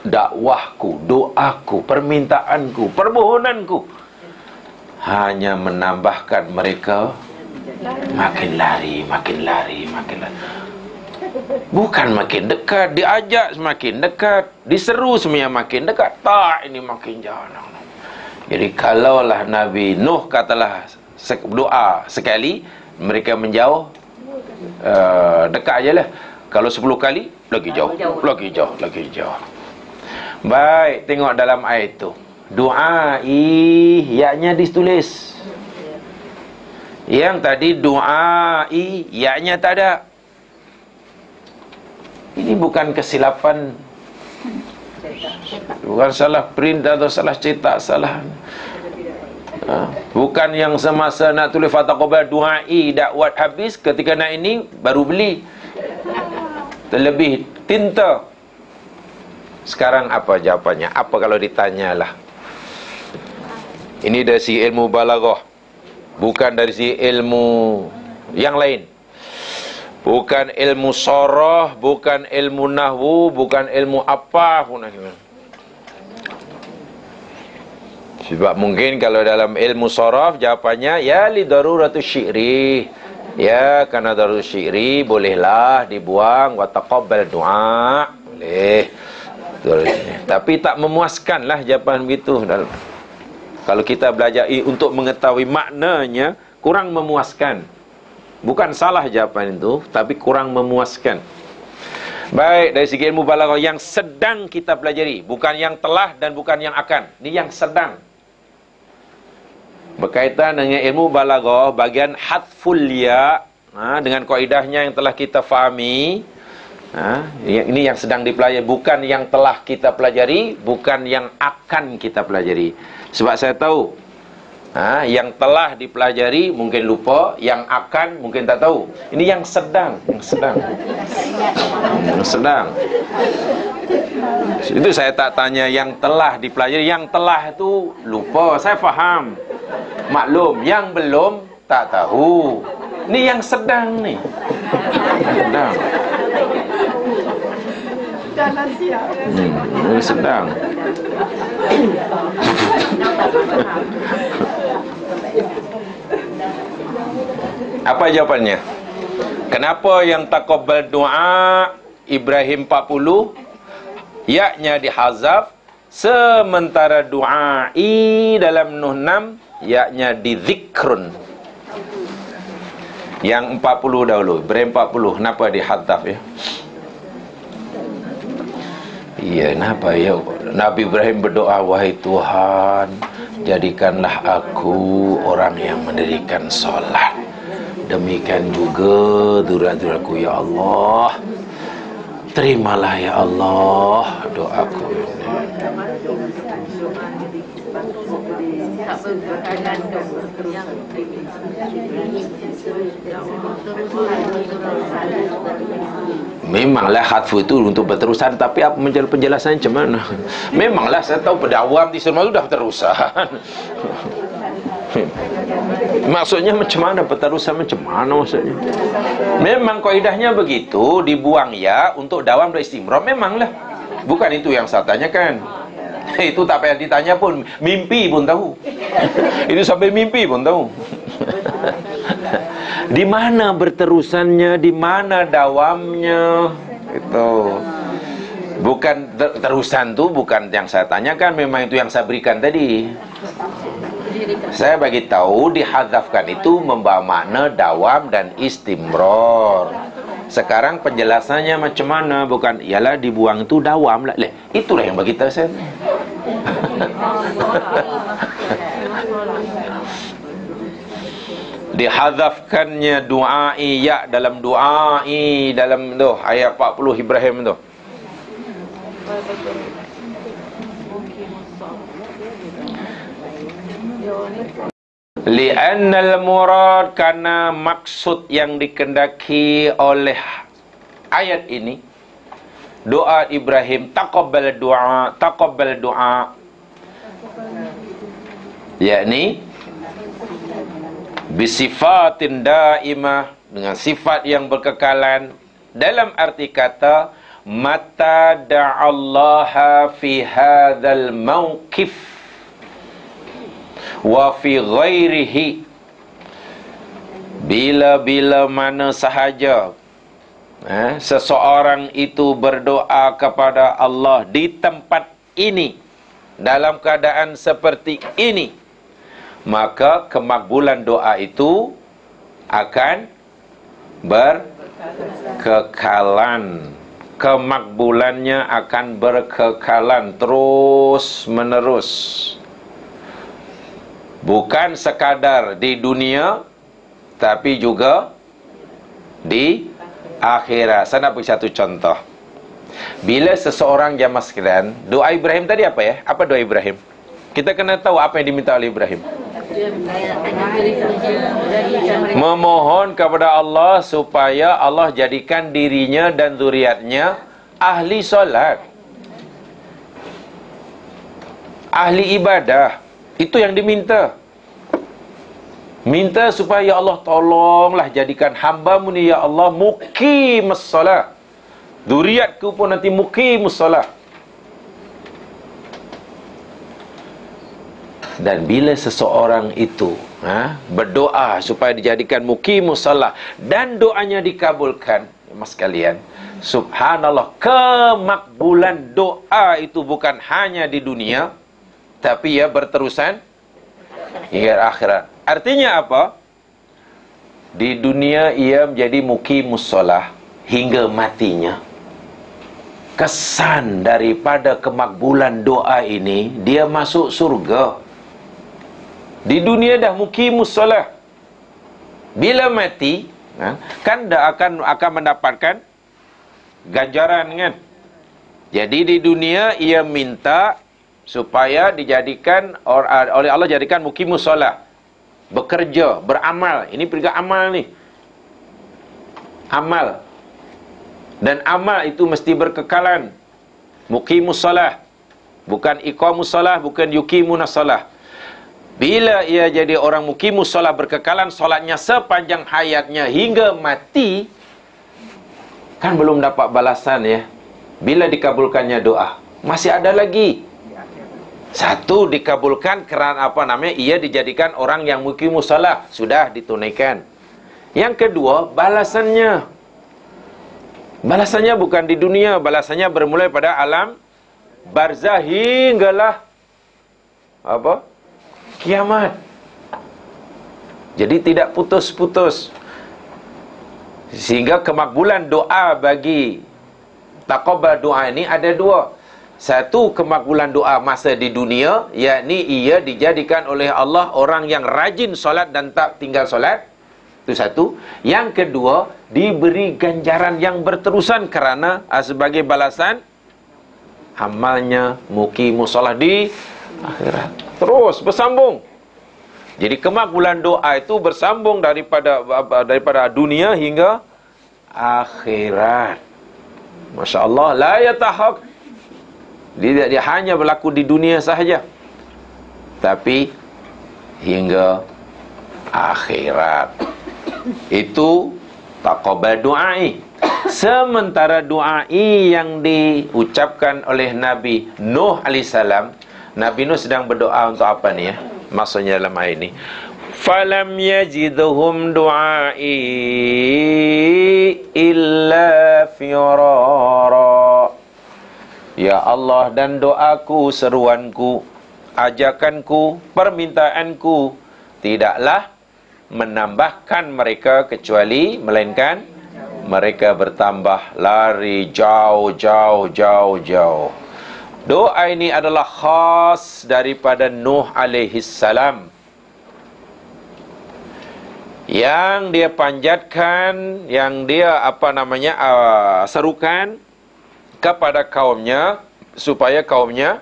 dakwahku, doaku, permintaanku, permohonanku hanya menambahkan mereka makin lari, makin lari, makin lari. Bukan makin dekat, diajak semakin dekat, diseru semuanya makin dekat. Tak, ini makin jauh. Jadi kalaulah Nabi Nuh katalah doa sekali, mereka menjauh, dekat aja lah. Kalau 10 kali, lagi jauh, lagi jauh, lagi jauh. Baik, tengok dalam ayat itu. Du'ai, ya-nya ditulis. Yang tadi du'ai, ya-nya tak ada. Ini bukan kesilapan, bukan salah print atau salah cetak, salah. Bukan yang semasa nak tulis fataqabbal du'ai dakwat habis, ketika nak ini baru beli. Terlebih tinta. Sekarang apa jawapannya? Apa kalau ditanyalah? Ini dari segi ilmu balaghah, bukan dari segi ilmu yang lain. Bukan ilmu sharah, bukan ilmu nahwu, bukan ilmu apa pun. Sebab mungkin kalau dalam ilmu sharaf jawapannya ya li daruratu syi'ri. Ya, karena darurat syi'ri bolehlah dibuang wa taqabbal du'a. Boleh. Tapi tak memuaskanlah jawapan begitu. Kalau kita belajar untuk mengetahui maknanya, kurang memuaskan. Bukan salah jawapan itu, tapi kurang memuaskan. Baik, dari segi ilmu balaghah yang sedang kita pelajari, bukan yang telah dan bukan yang akan. Ini yang sedang. Berkaitan dengan ilmu balaghah, bagian hadful ya, dengan kaidahnya yang telah kita fahami. Ini yang sedang dipelajari, bukan yang telah kita pelajari, bukan yang akan kita pelajari. Sebab saya tahu yang telah dipelajari mungkin lupa, yang akan mungkin tak tahu. Ini yang sedang, yang sedang. Itu saya tak tanya yang telah dipelajari. Yang telah itu lupa, saya faham, maklum. Yang belum tak tahu. Ini yang sedang nih. Sedang. Ini sedang. Apa jawapannya? Kenapa yang taqabbal doa Ibrahim 40 ya-nya dihazaf, sementara doa dalam Nuh 6 ya-nya dizikrun? Yang 40 dahulu, Ibrahim 40, kenapa dihazaf ya? Iya, kenapa ya? Nabi Ibrahim berdoa, wahai Tuhan, jadikanlah aku orang yang mendirikan solat. Demikian juga zuriat-zuriatku ya Allah. Terimalah ya Allah doaku ini. Memanglah hadfu itu untuk berterusan, tapi apa penjelasannya macam mana? Memanglah saya tahu pada awam di semua itu dah berterusan. Maksudnya macam mana berterusan, macam mana maksudnya? Memang kaidahnya begitu, dibuang ya untuk dawam dan istimrar, memanglah. Bukan itu yang saya tanyakan. Itu tak payah ditanya pun, mimpi pun tahu. Itu sampai mimpi pun tahu. Di mana berterusannya, di mana dawamnya, itu. Bukan terusan tu bukan yang saya tanyakan, memang itu yang saya berikan tadi. Saya bagi tahu dihadzafkan itu membawa makna dawam dan istimrar. Sekarang penjelasannya macam mana? Bukan ialah dibuang itu dawam lah. Itulah yang bagi tahu saya. Dihadzafkannya du'ai ya dalam du'ai dalam tu ayat 40 Ibrahim tu. Li'annal murad, karena maksud yang dikendaki oleh ayat ini, doa Ibrahim, taqabbal doa, yakni bisifatin daimah, dengan sifat yang berkekalan, dalam arti kata mata da'allaha fi hadzal mauqif wa fi ghairihi, bila-bila mana sahaja seseorang itu berdoa kepada Allah di tempat ini, dalam keadaan seperti ini, maka kemakbulan doa itu akan berkekalan. Kemakbulannya akan berkekalan terus menerus. Bukan sekadar di dunia, tapi juga di akhirat. Saya nak beri satu contoh. Bila seseorang jamaah sekalian, doa Ibrahim tadi apa ya? Apa doa Ibrahim? Kita kena tahu apa yang diminta oleh Ibrahim. Memohon kepada Allah supaya Allah jadikan dirinya dan zuriatnya ahli solat, ahli ibadah. Itu yang diminta. Minta supaya ya Allah tolonglah jadikan hamba-Mu ni ya Allah muqimus solat. Zuriatku pun nanti muqimus solat. Dan bila seseorang itu berdoa supaya dijadikan muqimus solat dan doanya dikabulkan, mas sekalian, subhanallah, kemakbulan doa itu bukan hanya di dunia, tapi ya berterusan hingga akhirat. Artinya apa? Di dunia ia menjadi muqimus solah hingga matinya. Kesan daripada kemakbulan doa ini, dia masuk surga. Di dunia dah muqimus solah. Bila mati, kan dah akan mendapatkan ganjaran kan. Jadi di dunia ia minta supaya dijadikan oleh Allah jadikan muqimus solah. Bekerja, beramal. Ini peringkat amal ni. Amal. Dan amal itu mesti berkekalan. Muqimus solah. Bukan iqamus solah, bukan yuqimunas solah. Bila ia jadi orang muqimus solah, berkekalan solatnya sepanjang hayatnya hingga mati, kan belum dapat balasan ya. Bila dikabulkannya doa, masih ada lagi. Satu, dikabulkan kerana apa namanya, ia dijadikan orang yang muqimus solah, sudah ditunaikan. Yang kedua, balasannya. Balasannya bukan di dunia, balasannya bermula pada alam barzah hinggalah apa? Kiamat. Jadi tidak putus-putus. Sehingga kemakbulan doa bagi taqabbal doa ini ada dua. Satu, kemakbulan doa masa di dunia, yakni ia dijadikan oleh Allah orang yang rajin solat dan tak tinggal solat. Itu satu. Yang kedua, diberi ganjaran yang berterusan kerana sebagai balasan amalnya muqimus solah di akhirat. Terus bersambung. Jadi kemakbulan doa itu bersambung daripada dunia hingga akhirat. Masya Allah, la yatahaq. Dia hanya berlaku di dunia sahaja, tapi hingga akhirat. Itu taqabbal du'ai. Sementara du'ai yang diucapkan oleh Nabi Nuh alaihissalam, Nabi Nuh sedang berdoa untuk apa ni ya? Maksudnya dalam ayat ini, falam yajidhum du'ai illa firara. Ya Allah, dan doaku, seruanku, ajakanku, permintaanku tidaklah menambahkan mereka kecuali melainkan mereka bertambah lari jauh. Doa ini adalah khas daripada Nuh alaihi salam, yang dia panjatkan, yang dia serukan kepada kaumnya supaya kaumnya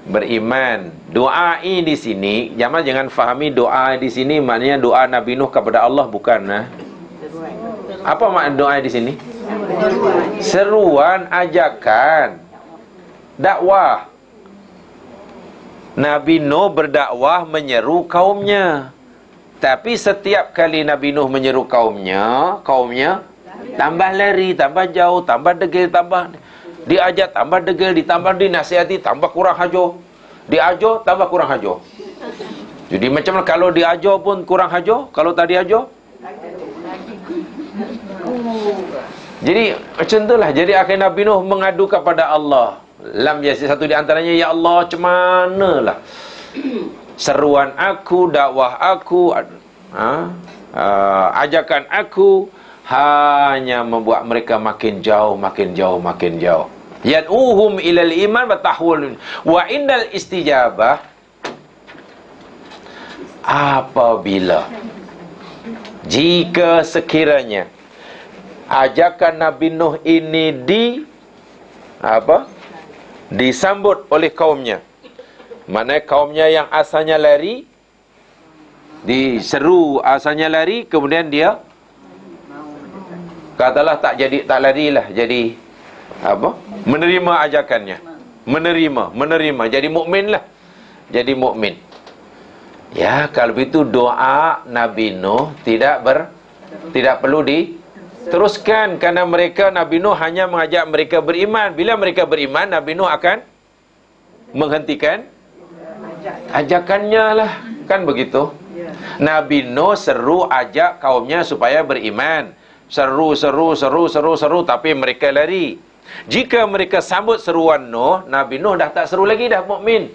beriman. Doa ini di sini, jangan fahami doa di sini maknanya doa Nabi Nuh kepada Allah, bukan. Apa makna doa di sini? Seruan, ajakan, dakwah. Nabi Nuh berdakwah menyeru kaumnya. Tapi setiap kali Nabi Nuh menyeru kaumnya tambah lari, tambah jauh, tambah degil, tambah diajak, tambah degil, ditambah dinasihati, tambah kurang hajo. Diajar, tambah kurang hajo. Jadi macam kalau diajar pun kurang hajo, kalau tak diajar. Jadi macam itulah. Jadi akhirnya Nabi Nuh mengadu kepada Allah. Lam yasi, satu di antaranya, ya Allah, macam manalah seruan aku, dakwah aku, ajakan aku hanya membuat mereka makin jauh. Yad'uhum ilal iman wa tahwul wa indal istijabah. Apabila, jika sekiranya ajakan Nabi Nuh ini disambut oleh kaumnya, mana kaumnya yang asalnya lari, diseru asalnya lari, kemudian dia katalah tak larilah, jadi menerima ajakannya, menerima, jadi mukminlah. jadi mukmin. Ya, kalau begitu doa Nabi Nuh tidak perlu diteruskan, karena Nabi Nuh hanya mengajak mereka beriman. Bila mereka beriman, Nabi Nuh akan menghentikan ajakannya lah, kan begitu. Nabi Nuh seru ajak kaumnya supaya beriman. Seru, tapi mereka lari. Jika mereka sambut seruan Nuh, Nabi Nuh dah tak seru lagi, dah mukmin.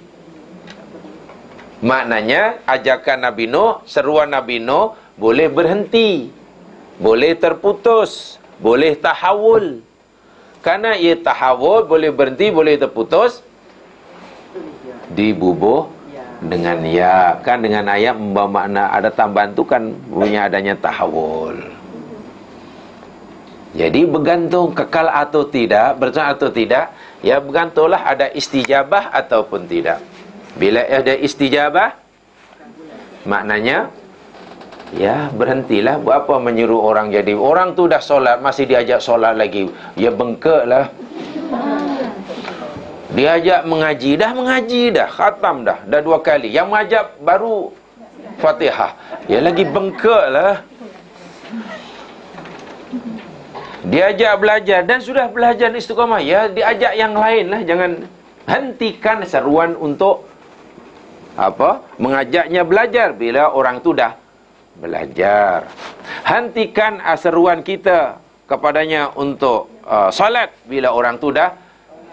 Maknanya ajakan Nabi Nuh, seruan Nabi Nuh boleh berhenti, boleh terputus, boleh tahawul. Karena ia tahawul, boleh berhenti, boleh terputus, dibubuh dengan ya. Kan dengan ayat membawa makna, ada tambahan tu kan punya adanya tahawul. Jadi bergantung kekal atau tidak, bertahan atau tidak, ya bergantunglah ada istijabah ataupun tidak. Bila ada istijabah, maknanya ya berhentilah. Buat apa menyuruh orang jadi, orang tu dah solat masih diajak solat lagi, ya bengkaklah. Diajak mengaji dah khatam dah 2 kali. Yang mengajak baru Fatihah, ya lagi bengkaklah. Diajak belajar dan sudah belajar istiqamah, ya diajak yang lain lah. Jangan hentikan seruan untuk mengajaknya belajar bila orang tu dah belajar. Hentikan seruan kita kepadanya untuk solat bila orang tu dah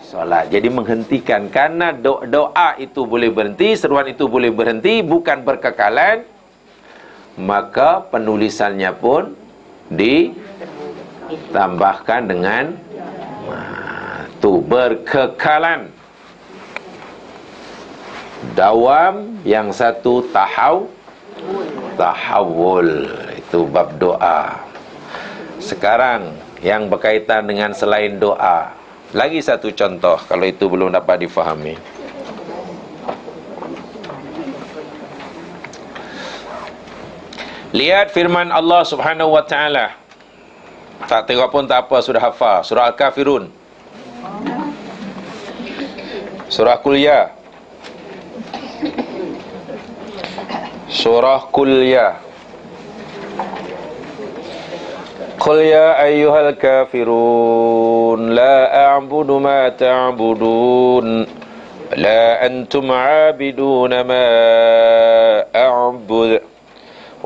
solat. Jadi menghentikan, karena doa itu boleh berhenti, seruan itu boleh berhenti, bukan berkekalan. Maka penulisannya pun ditambahkan dengan tu berkekalan. Dawam, yang satu tahawul. Itu bab doa. Sekarang yang berkaitan dengan selain doa, lagi satu contoh kalau itu belum dapat difahami. Lihat firman Allah Subhanahu wa taala. Tak tengok pun tak apa, sudah hafal. Surah Al-Kafirun, surah Qul-Ya, surah Qul-Ya. Qul ya ayyuhal kafirun la a'budu ma ta'budun la antum 'abiduna ma a'bud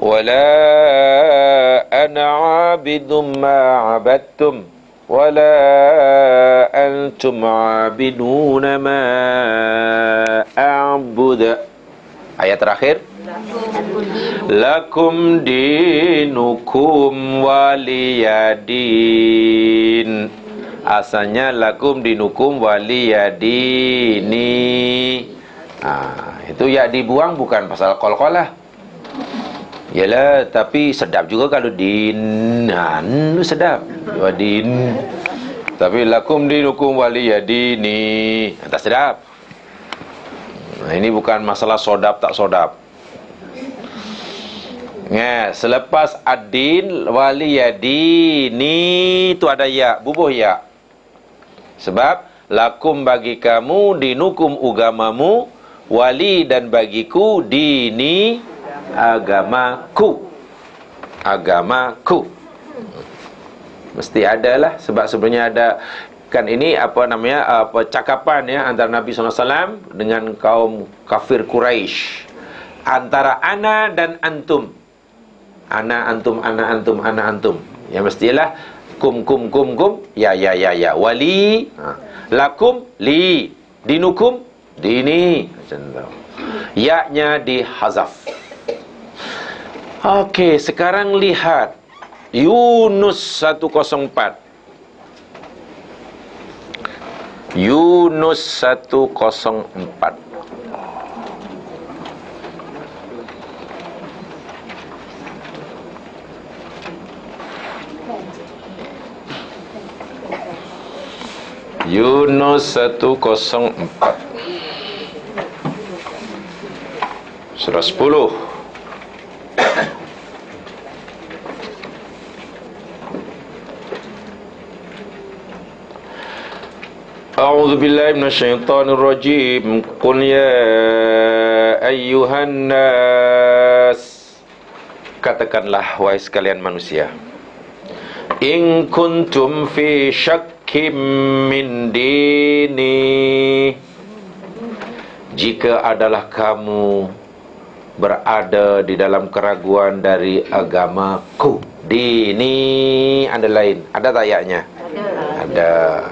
wa la ana 'abidun ma 'abadtum wa la antum 'abiduna ma a'bud. Ayat terakhir, lakum dinukum waliyadin. Asalnya lakum dinukum waliyadini. Itu ya dibuang bukan pasal qalqalah. Yalah, tapi sedap juga kalau dinan, sedap. Wadin. Tapi lakum dinukum waliyadini, tak sedap. Ini bukan masalah sodap tak sodap. Selepas ad-din waliyadini itu ada ya, bubuh ya. Sebab lakum bagi kamu, dinukum agamamu, wali dan bagiku, dini agamaku. Agamaku. Mesti ada lah, sebab sebenarnya ada kan ini percakapan ya antara Nabi SAW dengan kaum kafir Quraisy, antara ana dan antum. Ana antum, ana antum, ana antum. Ya mestilah kum ya wali, lakum li, dinukum dini, macam tu. Ya-nya dihazaf. Okey, sekarang lihat Yunus 104. Yunus 104. Yunus 104 surah 10. A'udzu billahi minasyaitonir rajim. Qul ya ayyuhan nas, katakanlah wahai sekalian manusia, in kuntum fi syakkim min dini, jika adalah kamu berada di dalam keraguan dari agamaku. Dini ada lain, ada tak ayatnya? Ada.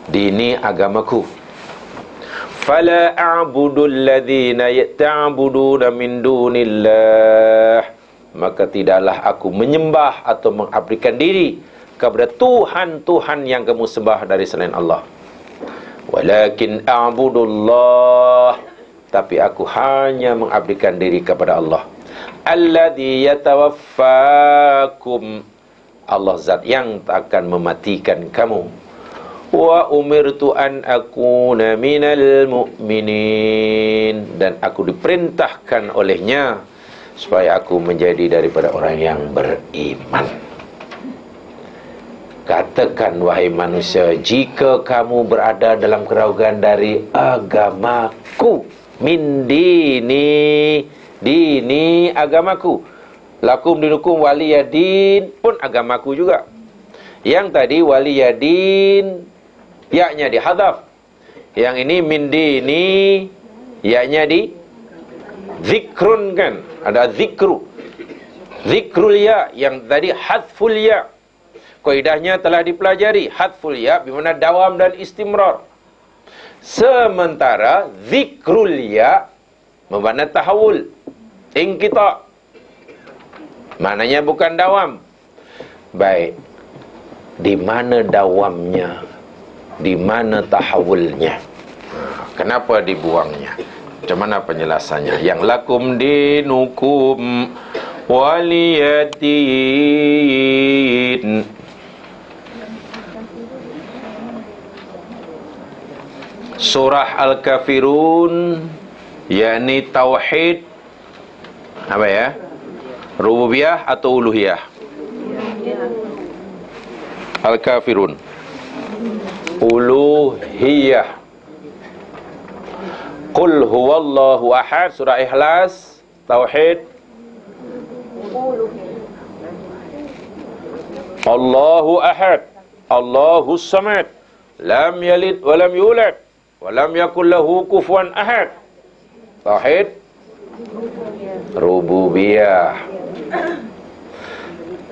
Dini agamaku. Fala a'budu alladhina ta'buduna min dunillah, maka tidaklah aku menyembah atau mengabdikan diri kepada Tuhan-Tuhan yang kamu sembah dari selain Allah. Walakin a'budullah, tapi aku hanya mengabdikan diri kepada Allah. Alladhi yatawaffakum, Allah zat yang akan mematikan kamu. Wa umirtu an akuna minal mu'minin, dan aku diperintahkan olehnya supaya aku menjadi daripada orang yang beriman. Katakan wahai manusia, jika kamu berada dalam keraguan dari agamaku, min dini, dini agamaku, lakum dinukum waliyadin pun agamaku juga. Yang tadi waliyadin ya-nya dihadzaf, yang ini min dini ya-nya di zikrun, kan ada zikru, zikrul ya, yang tadi hadful ya. Kaidahnya telah dipelajari, hadful ya bermakna dawam dan istimrar, sementara zikrul ya bermakna tahawul, inqita, maknanya bukan dawam. Baik, di mana dawamnya, di mana tahawulnya? Kenapa dibuangnya? Macam mana penjelasannya? Yang lakum dinukum waliyadin. Surah Al-Kafirun, yakni tauhid apa ya? Rububiyah atau uluhiyah? Al-Kafirun uluhiyah. Qul huwallahu ahad, surah Ikhlas, tauhid Allahu ahad, Allahus samad, lam yalid wa lam yulad wa lam yakul lahu kufuwan ahad, tauhid rububiyah.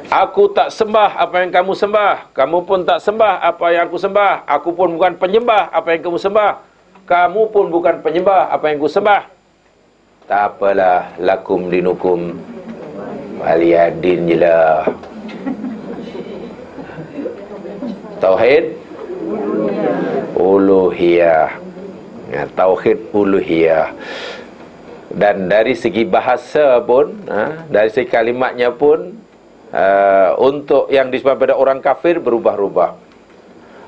Aku tak sembah apa yang kamu sembah, kamu pun tak sembah apa yang aku sembah. Aku pun bukan penyembah apa yang kamu sembah, kamu pun bukan penyembah apa yang aku sembah. Tak apalah, lakum dinukum waliyadin jelah. Tauhid uluhiyah. Ya, tauhid uluhiyah. Dan dari segi bahasa pun, dari segi kalimatnya pun, untuk yang disebut pada orang kafir berubah-ubah.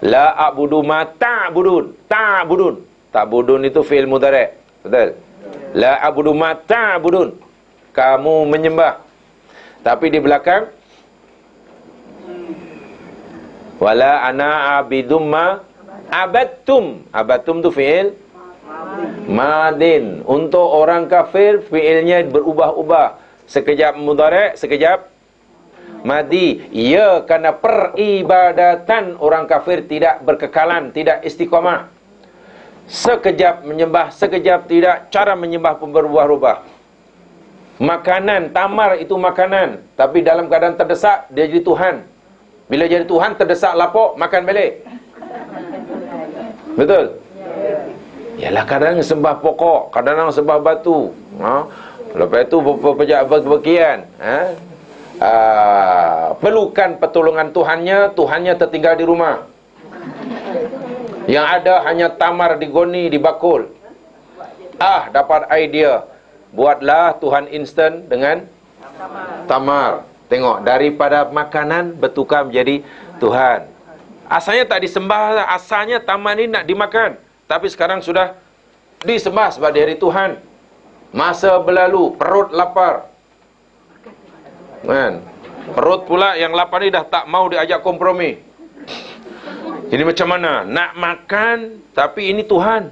La a'budu ma ta'budun. Ta'budun. Ta'budun itu fi'il mudhari'. Betul? La a'budu ma ta'budun. Kamu menyembah. Tapi di belakang wala ana abidum ma abadtum. Abadtum itu fi'il madin. Untuk orang kafir fi'ilnya berubah-ubah. Sekejap mudhari', sekejap madi. Ya, kerana peribadatan orang kafir tidak berkekalan, tidak istiqamah. Sekejap menyembah, sekejap tidak. Cara menyembah pun berubah-ubah. Makanan, tamar itu makanan, tapi dalam keadaan terdesak, dia jadi Tuhan. Bila jadi Tuhan, terdesak lapuk, makan balik. Betul? Yalah, kadang sembah pokok, kadang sembah batu. Lepas itu berpergian. Perlukan pertolongan Tuhannya tertinggal di rumah. Yang ada hanya tamar digoni, dibakul. Dapat idea, buatlah Tuhan instan dengan tamar. Tengok, daripada makanan bertukar menjadi Tuhan. Asalnya tak disembah, asalnya tamar ini nak dimakan, tapi sekarang sudah disembah sebagai hari Tuhan. Masa berlalu, perut lapar, kan? Perut pula yang lapar ni dah tak mau diajak kompromi. Ini macam mana? Nak makan, tapi ini Tuhan.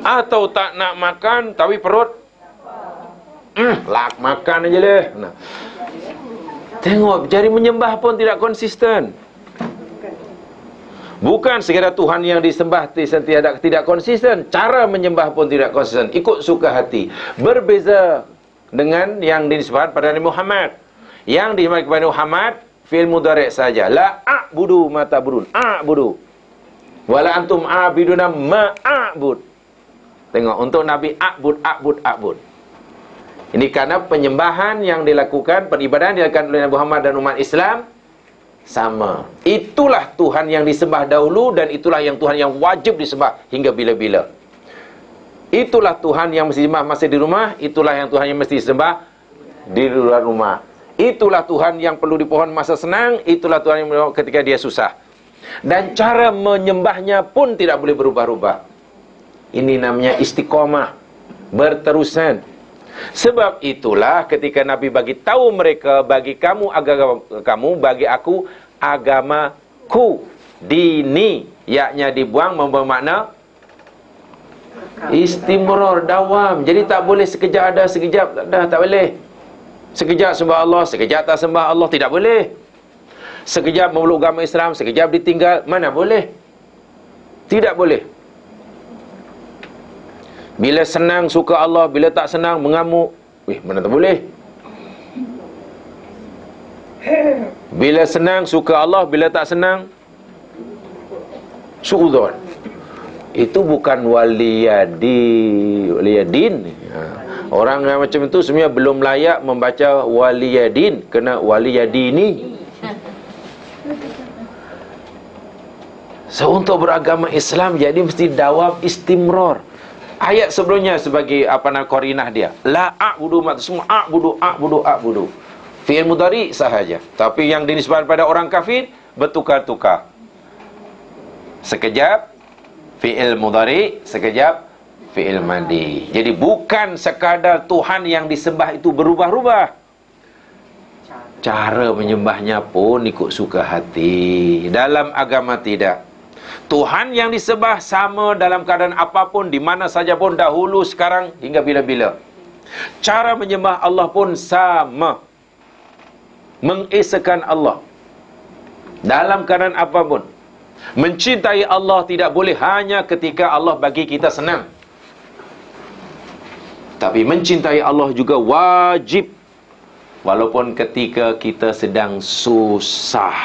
Atau tak nak makan tapi perut lak makan aja deh. Nah, tengok, jadi menyembah pun tidak konsisten. Bukan sekadar Tuhan yang disembah tidak konsisten, cara menyembah pun tidak konsisten, ikut suka hati. Berbeza dengan yang disebut pada Nabi Muhammad. Yang disebut kepada Muhammad fi'il mudhari' saja. La a'budu ma ta'budun. A'budu. Wala antum a'biduna ma a'bud. Tengok, untuk Nabi a'bud. Ini karena penyembahan yang dilakukan, peribadahan yang dilakukan oleh Nabi Muhammad dan umat Islam sama. Itulah Tuhan yang disembah dahulu dan itulah yang Tuhan yang wajib disembah hingga bila-bila. Itulah Tuhan yang mesti disembah masa di rumah, itulah yang Tuhan yang mesti disembah di luar rumah. Itulah Tuhan yang perlu dipohon masa senang, itulah Tuhan yang ketika dia susah. Dan cara menyembahnya pun tidak boleh berubah-ubah. Ini namanya istiqomah, berterusan. Sebab itulah ketika Nabi bagi tahu mereka, bagi kamu agama kamu, bagi aku agamaku. Dini, yaknya dibuang, membawa makna istimrar, dawam. Jadi tak boleh sekejap ada, sekejap dah, tak boleh. Sekejap sembah Allah, sekejap tak sembah Allah, tidak boleh. Sekejap memeluk agama Islam, sekejap ditinggal, mana boleh? Tidak boleh. Bila senang suka Allah, bila tak senang mengamuk, mana tak boleh. Bila senang suka Allah, bila tak senang suudzon. Itu bukan waliyadin. Orang yang macam itu sebenarnya belum layak membaca waliyadin, kena waliyadini. So untuk beragama Islam jadi mesti dawam istimrar. Ayat sebelumnya sebagai qarinah dia. La a'budu ma semua a'budu. Fi'il mudhari sahaja. Tapi yang dinisbahkan pada orang kafir bertukar-tukar. Sekejap fi'il mudhari, sekejap fi'il madi. Jadi bukan sekadar Tuhan yang disembah itu berubah-ubah. Cara menyembahnya pun ikut suka hati. Dalam agama tidak. Tuhan yang disembah sama dalam keadaan apapun, di mana saja pun, dahulu, sekarang, hingga bila-bila. Cara menyembah Allah pun sama. Mengesakan Allah dalam keadaan apapun. Mencintai Allah tidak boleh hanya ketika Allah bagi kita senang. Tapi mencintai Allah juga wajib, walaupun ketika kita sedang susah.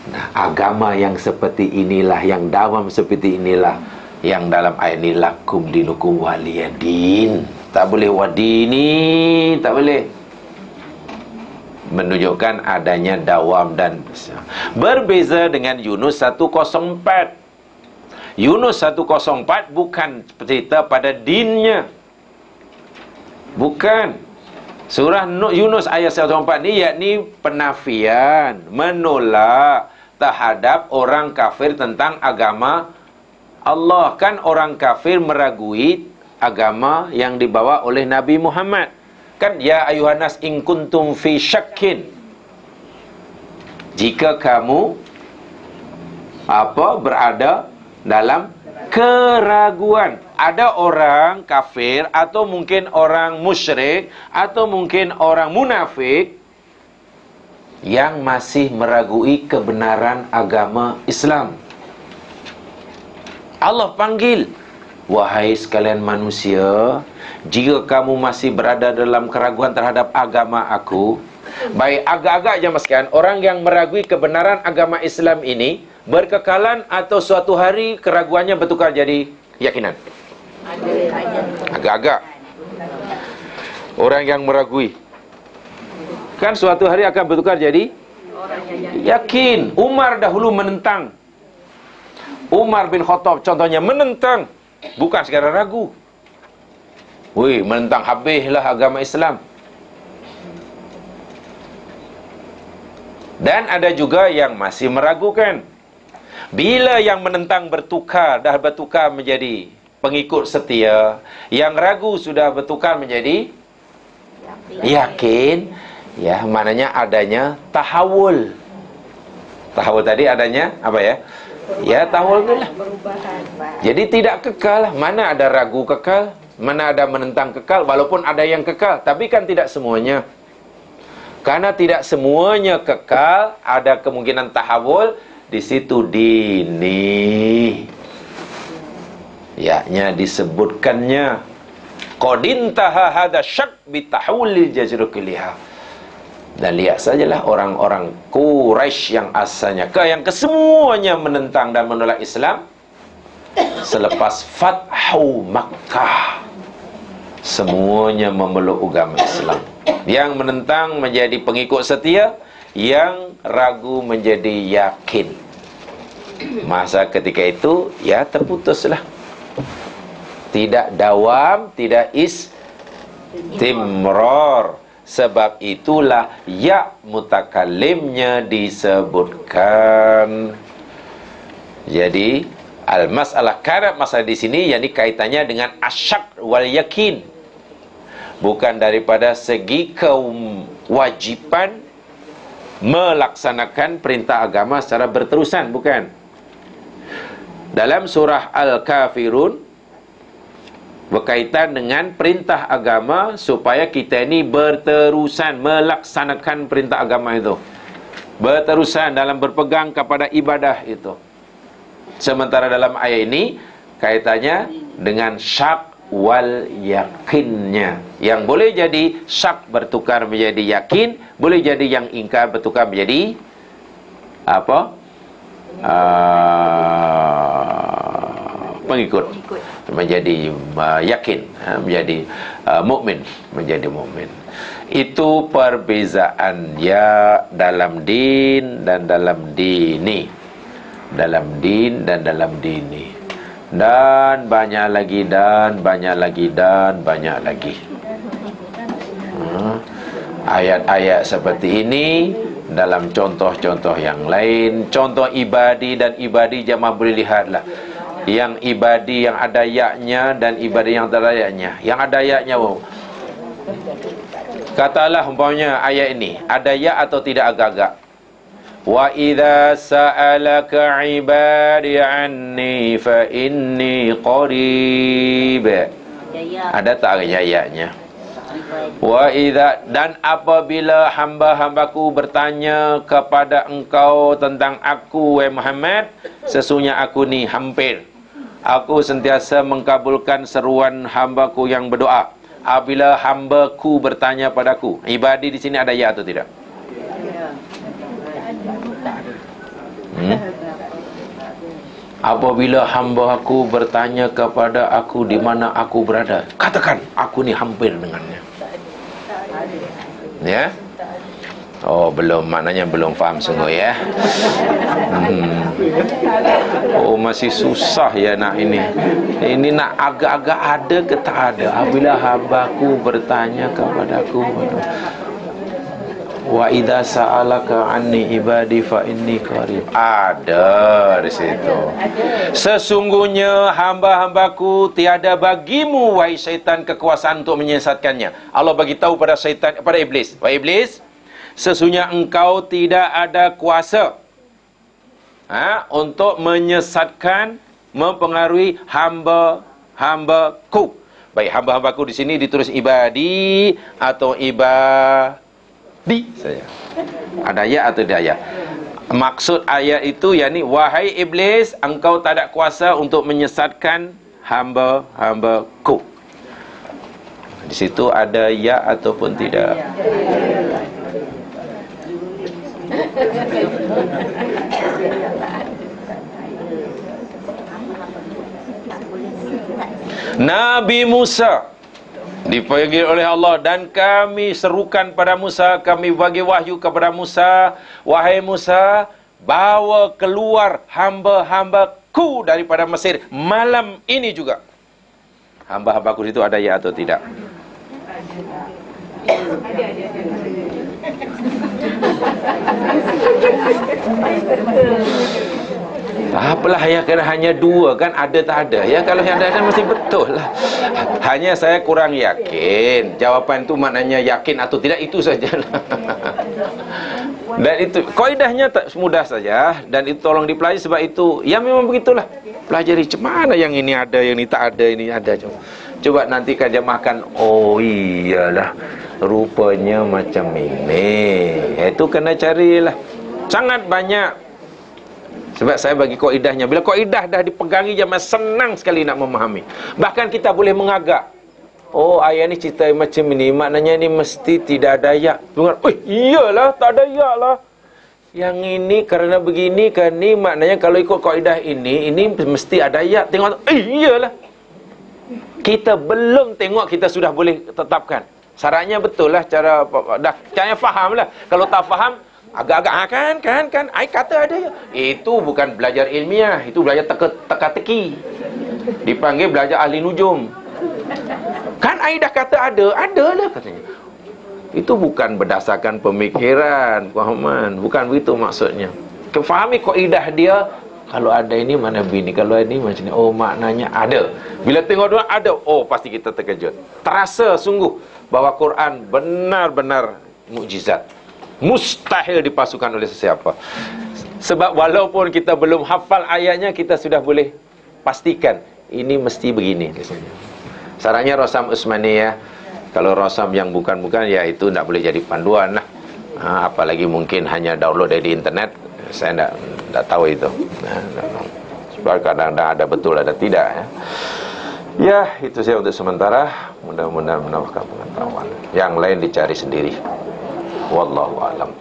Nah, agama yang seperti inilah, yang dawam seperti inilah, yang dalam ayat ini lakum dinukum waliyadin. Tak boleh wadini, tak boleh. Menunjukkan adanya dawam dan berbeza dengan Yunus 104. Yunus 104 bukan cerita pada dinnya. Bukan. Surah Yunus ayat 104 ni yakni penafian, menolak terhadap orang kafir tentang agama Allah. Kan orang kafir meragui agama yang dibawa oleh Nabi Muhammad. Kan ya ayuhanas in kuntum fi syakkin. Jika kamu berada dalam keraguan. Ada orang kafir atau mungkin orang musyrik atau mungkin orang munafik yang masih meragui kebenaran agama Islam. Allah panggil, wahai sekalian manusia, jika kamu masih berada dalam keraguan terhadap agama aku, baik agak-agak jemaah sekalian, orang yang meragui kebenaran agama Islam ini berkekalan atau suatu hari keraguannya bertukar jadi keyakinan. Agak-agak. Orang yang meragui kan suatu hari akan bertukar jadi yakin. Umar dahulu menentang. Umar bin Khattab contohnya menentang, bukan sekadar ragu. Menentang habislah agama Islam. Dan ada juga yang masih meragukan. Bila yang menentang dah bertukar menjadi pengikut setia, yang ragu sudah bertukar menjadi yakin, maknanya adanya tahawul. Tahawul tadi adanya Ya tahawul lah. Jadi tidak kekal. Mana ada ragu kekal, mana ada menentang kekal. Walaupun ada yang kekal, tapi kan tidak semuanya. Karena tidak semuanya kekal, ada kemungkinan tahawul. Di situ dini, yaknya disebutkannya qadintaha hadza syak bi tahawulil jazrukiliha. Dan lihat sajalah orang-orang Quraisy yang asalnya yang kesemuanya menentang dan menolak Islam, selepas Fathu Makkah semuanya memeluk agama Islam. Yang menentang menjadi pengikut setia, yang ragu menjadi yakin. Masa ketika itu ya terputuslah. Tidak dawam, tidak istimrar. Sebab itulah ya mutakallimnya disebutkan. Jadi al-mas'alah kana masalah di sini yakni kaitannya dengan asyak wal yakin. Bukan daripada segi kewajiban melaksanakan perintah agama secara berterusan, bukan. Dalam surah Al-Kafirun berkaitan dengan perintah agama supaya kita ini berterusan melaksanakan perintah agama itu, berterusan dalam berpegang kepada ibadah itu. Sementara dalam ayat ini kaitannya dengan syak wal yakinnya. Yang boleh jadi syak bertukar menjadi yakin, boleh jadi yang ingkar bertukar menjadi apa? Pengikut, menjadi yakin, menjadi mukmin, menjadi mukmin. Itu perbezaan ya dalam din dan dalam dini, dalam din dan dalam dini, dan banyak lagi dan banyak lagi dan banyak lagi. Ayat-ayat seperti ini dalam contoh-contoh yang lain, contoh ibadi dan ibadi jamaah boleh lihatlah. Yang ibadi yang ada yaknya dan ibadi yang tak ada yaknya. Yang ada yaknya, katalah umpamanya ayat ini ada ya atau tidak agak-agak. Wa idza sa'alaka 'ibadi 'anni fa inni qarib. Ada tak ayatnya? Wa idza, dan apabila hamba-hambaku bertanya kepada engkau tentang aku, wahai Muhammad, sesungguhnya aku ni hampir. Aku sentiasa mengkabulkan seruan hambaku yang berdoa. Apabila hambaku bertanya padaku. Ibadi di sini ada ya atau tidak? Apabila hamba aku bertanya kepada aku di mana aku berada, katakan aku ni hampir dengannya. Ya? Oh, belum, maknanya belum faham sungguh ya. Oh, masih susah ya nak ini. Ini nak agak-agak ada ke tak ada. Apabila hambaku bertanya kepadaku, wa idza sa'alaka anni ibadi fa inni qarib. Ada di situ. Sesungguhnya hamba-hambaku tiada bagimu wahai syaitan kekuasaan untuk menyesatkannya. Allah bagi tahu pada syaitan, pada iblis. Wahai iblis, sesungguhnya engkau tidak ada kuasa untuk menyesatkan, mempengaruhi hamba-hambaku. Baik, hamba-hambaku di sini ditulis ibadi atau ibadi saja. Ada ya atau tidak ya? Maksud ayat itu yakni wahai iblis, engkau tak ada kuasa untuk menyesatkan hamba-hambaku. Di situ ada ya ataupun tidak? Nabi Musa dipanggil oleh Allah, dan kami serukan pada Musa, kami bagi wahyu kepada Musa, wahai Musa, bawa keluar hamba-hambaku daripada Mesir malam ini juga. Hamba-hambaku itu ada ya atau tidak? Apalah ya, kena hanya dua kan, ada tak ada. Ya kalau yang ada mesti betul lah. Hanya saya kurang yakin. Jawapan itu maknanya yakin atau tidak, itu sajalah. Dan itu kaidahnya tak mudah saja, dan itu tolong dipelajari. Sebab itu ya memang begitulah. Pelajari cemana yang ini ada, yang ini tak ada, ini ada. Coba nanti terjemahkan. Oh iyalah, rupanya macam ini. Itu kena carilah. Sangat banyak. Sebab saya bagi kaidahnya, bila kaidah dah dipegangi zaman, senang sekali nak memahami. Bahkan kita boleh mengagak. Oh, ayat ni cerita macam ini, maknanya ni mesti tidak ada ya. Dengar, iyalah, tak ada ya lah. Yang ini kerana begini kan ni, maknanya kalau ikut kaidah ini mesti ada ya. Tengok, iyalah. Kita belum tengok, kita sudah boleh tetapkan. Syaratnya betul lah, cara faham lah. Kalau tak faham, agak-agak kan ai kata ada ya. Itu bukan belajar ilmiah, itu belajar teka-teki. Dipanggil belajar ahli nujum. Kan ai dah kata ada lah katanya. Itu bukan berdasarkan pemikiran, pahaman, bukan begitu maksudnya. Fahami kaidah dia, kalau ada ini mana bini, kalau ini macam ni. Oh, maknanya ada. Bila tengok dua ada, oh pasti kita terkejut. Terasa sungguh bahawa Quran benar-benar mukjizat. Mustahil dipasukan oleh sesiapa. Sebab walaupun kita belum hafal ayatnya, kita sudah boleh pastikan ini mesti begini. Sarannya Rasam Utsmaniyah. Kalau rasam yang bukan-bukan, ya itu tidak boleh jadi panduan lah. Apalagi mungkin hanya download dari internet. Saya tidak tahu itu. Sebab kadang-kadang ada betul, ada tidak ya. Ya, itu saja untuk sementara. Mudah-mudahan menambahkan pengetahuan. Yang lain dicari sendiri. Wallahu a'lam.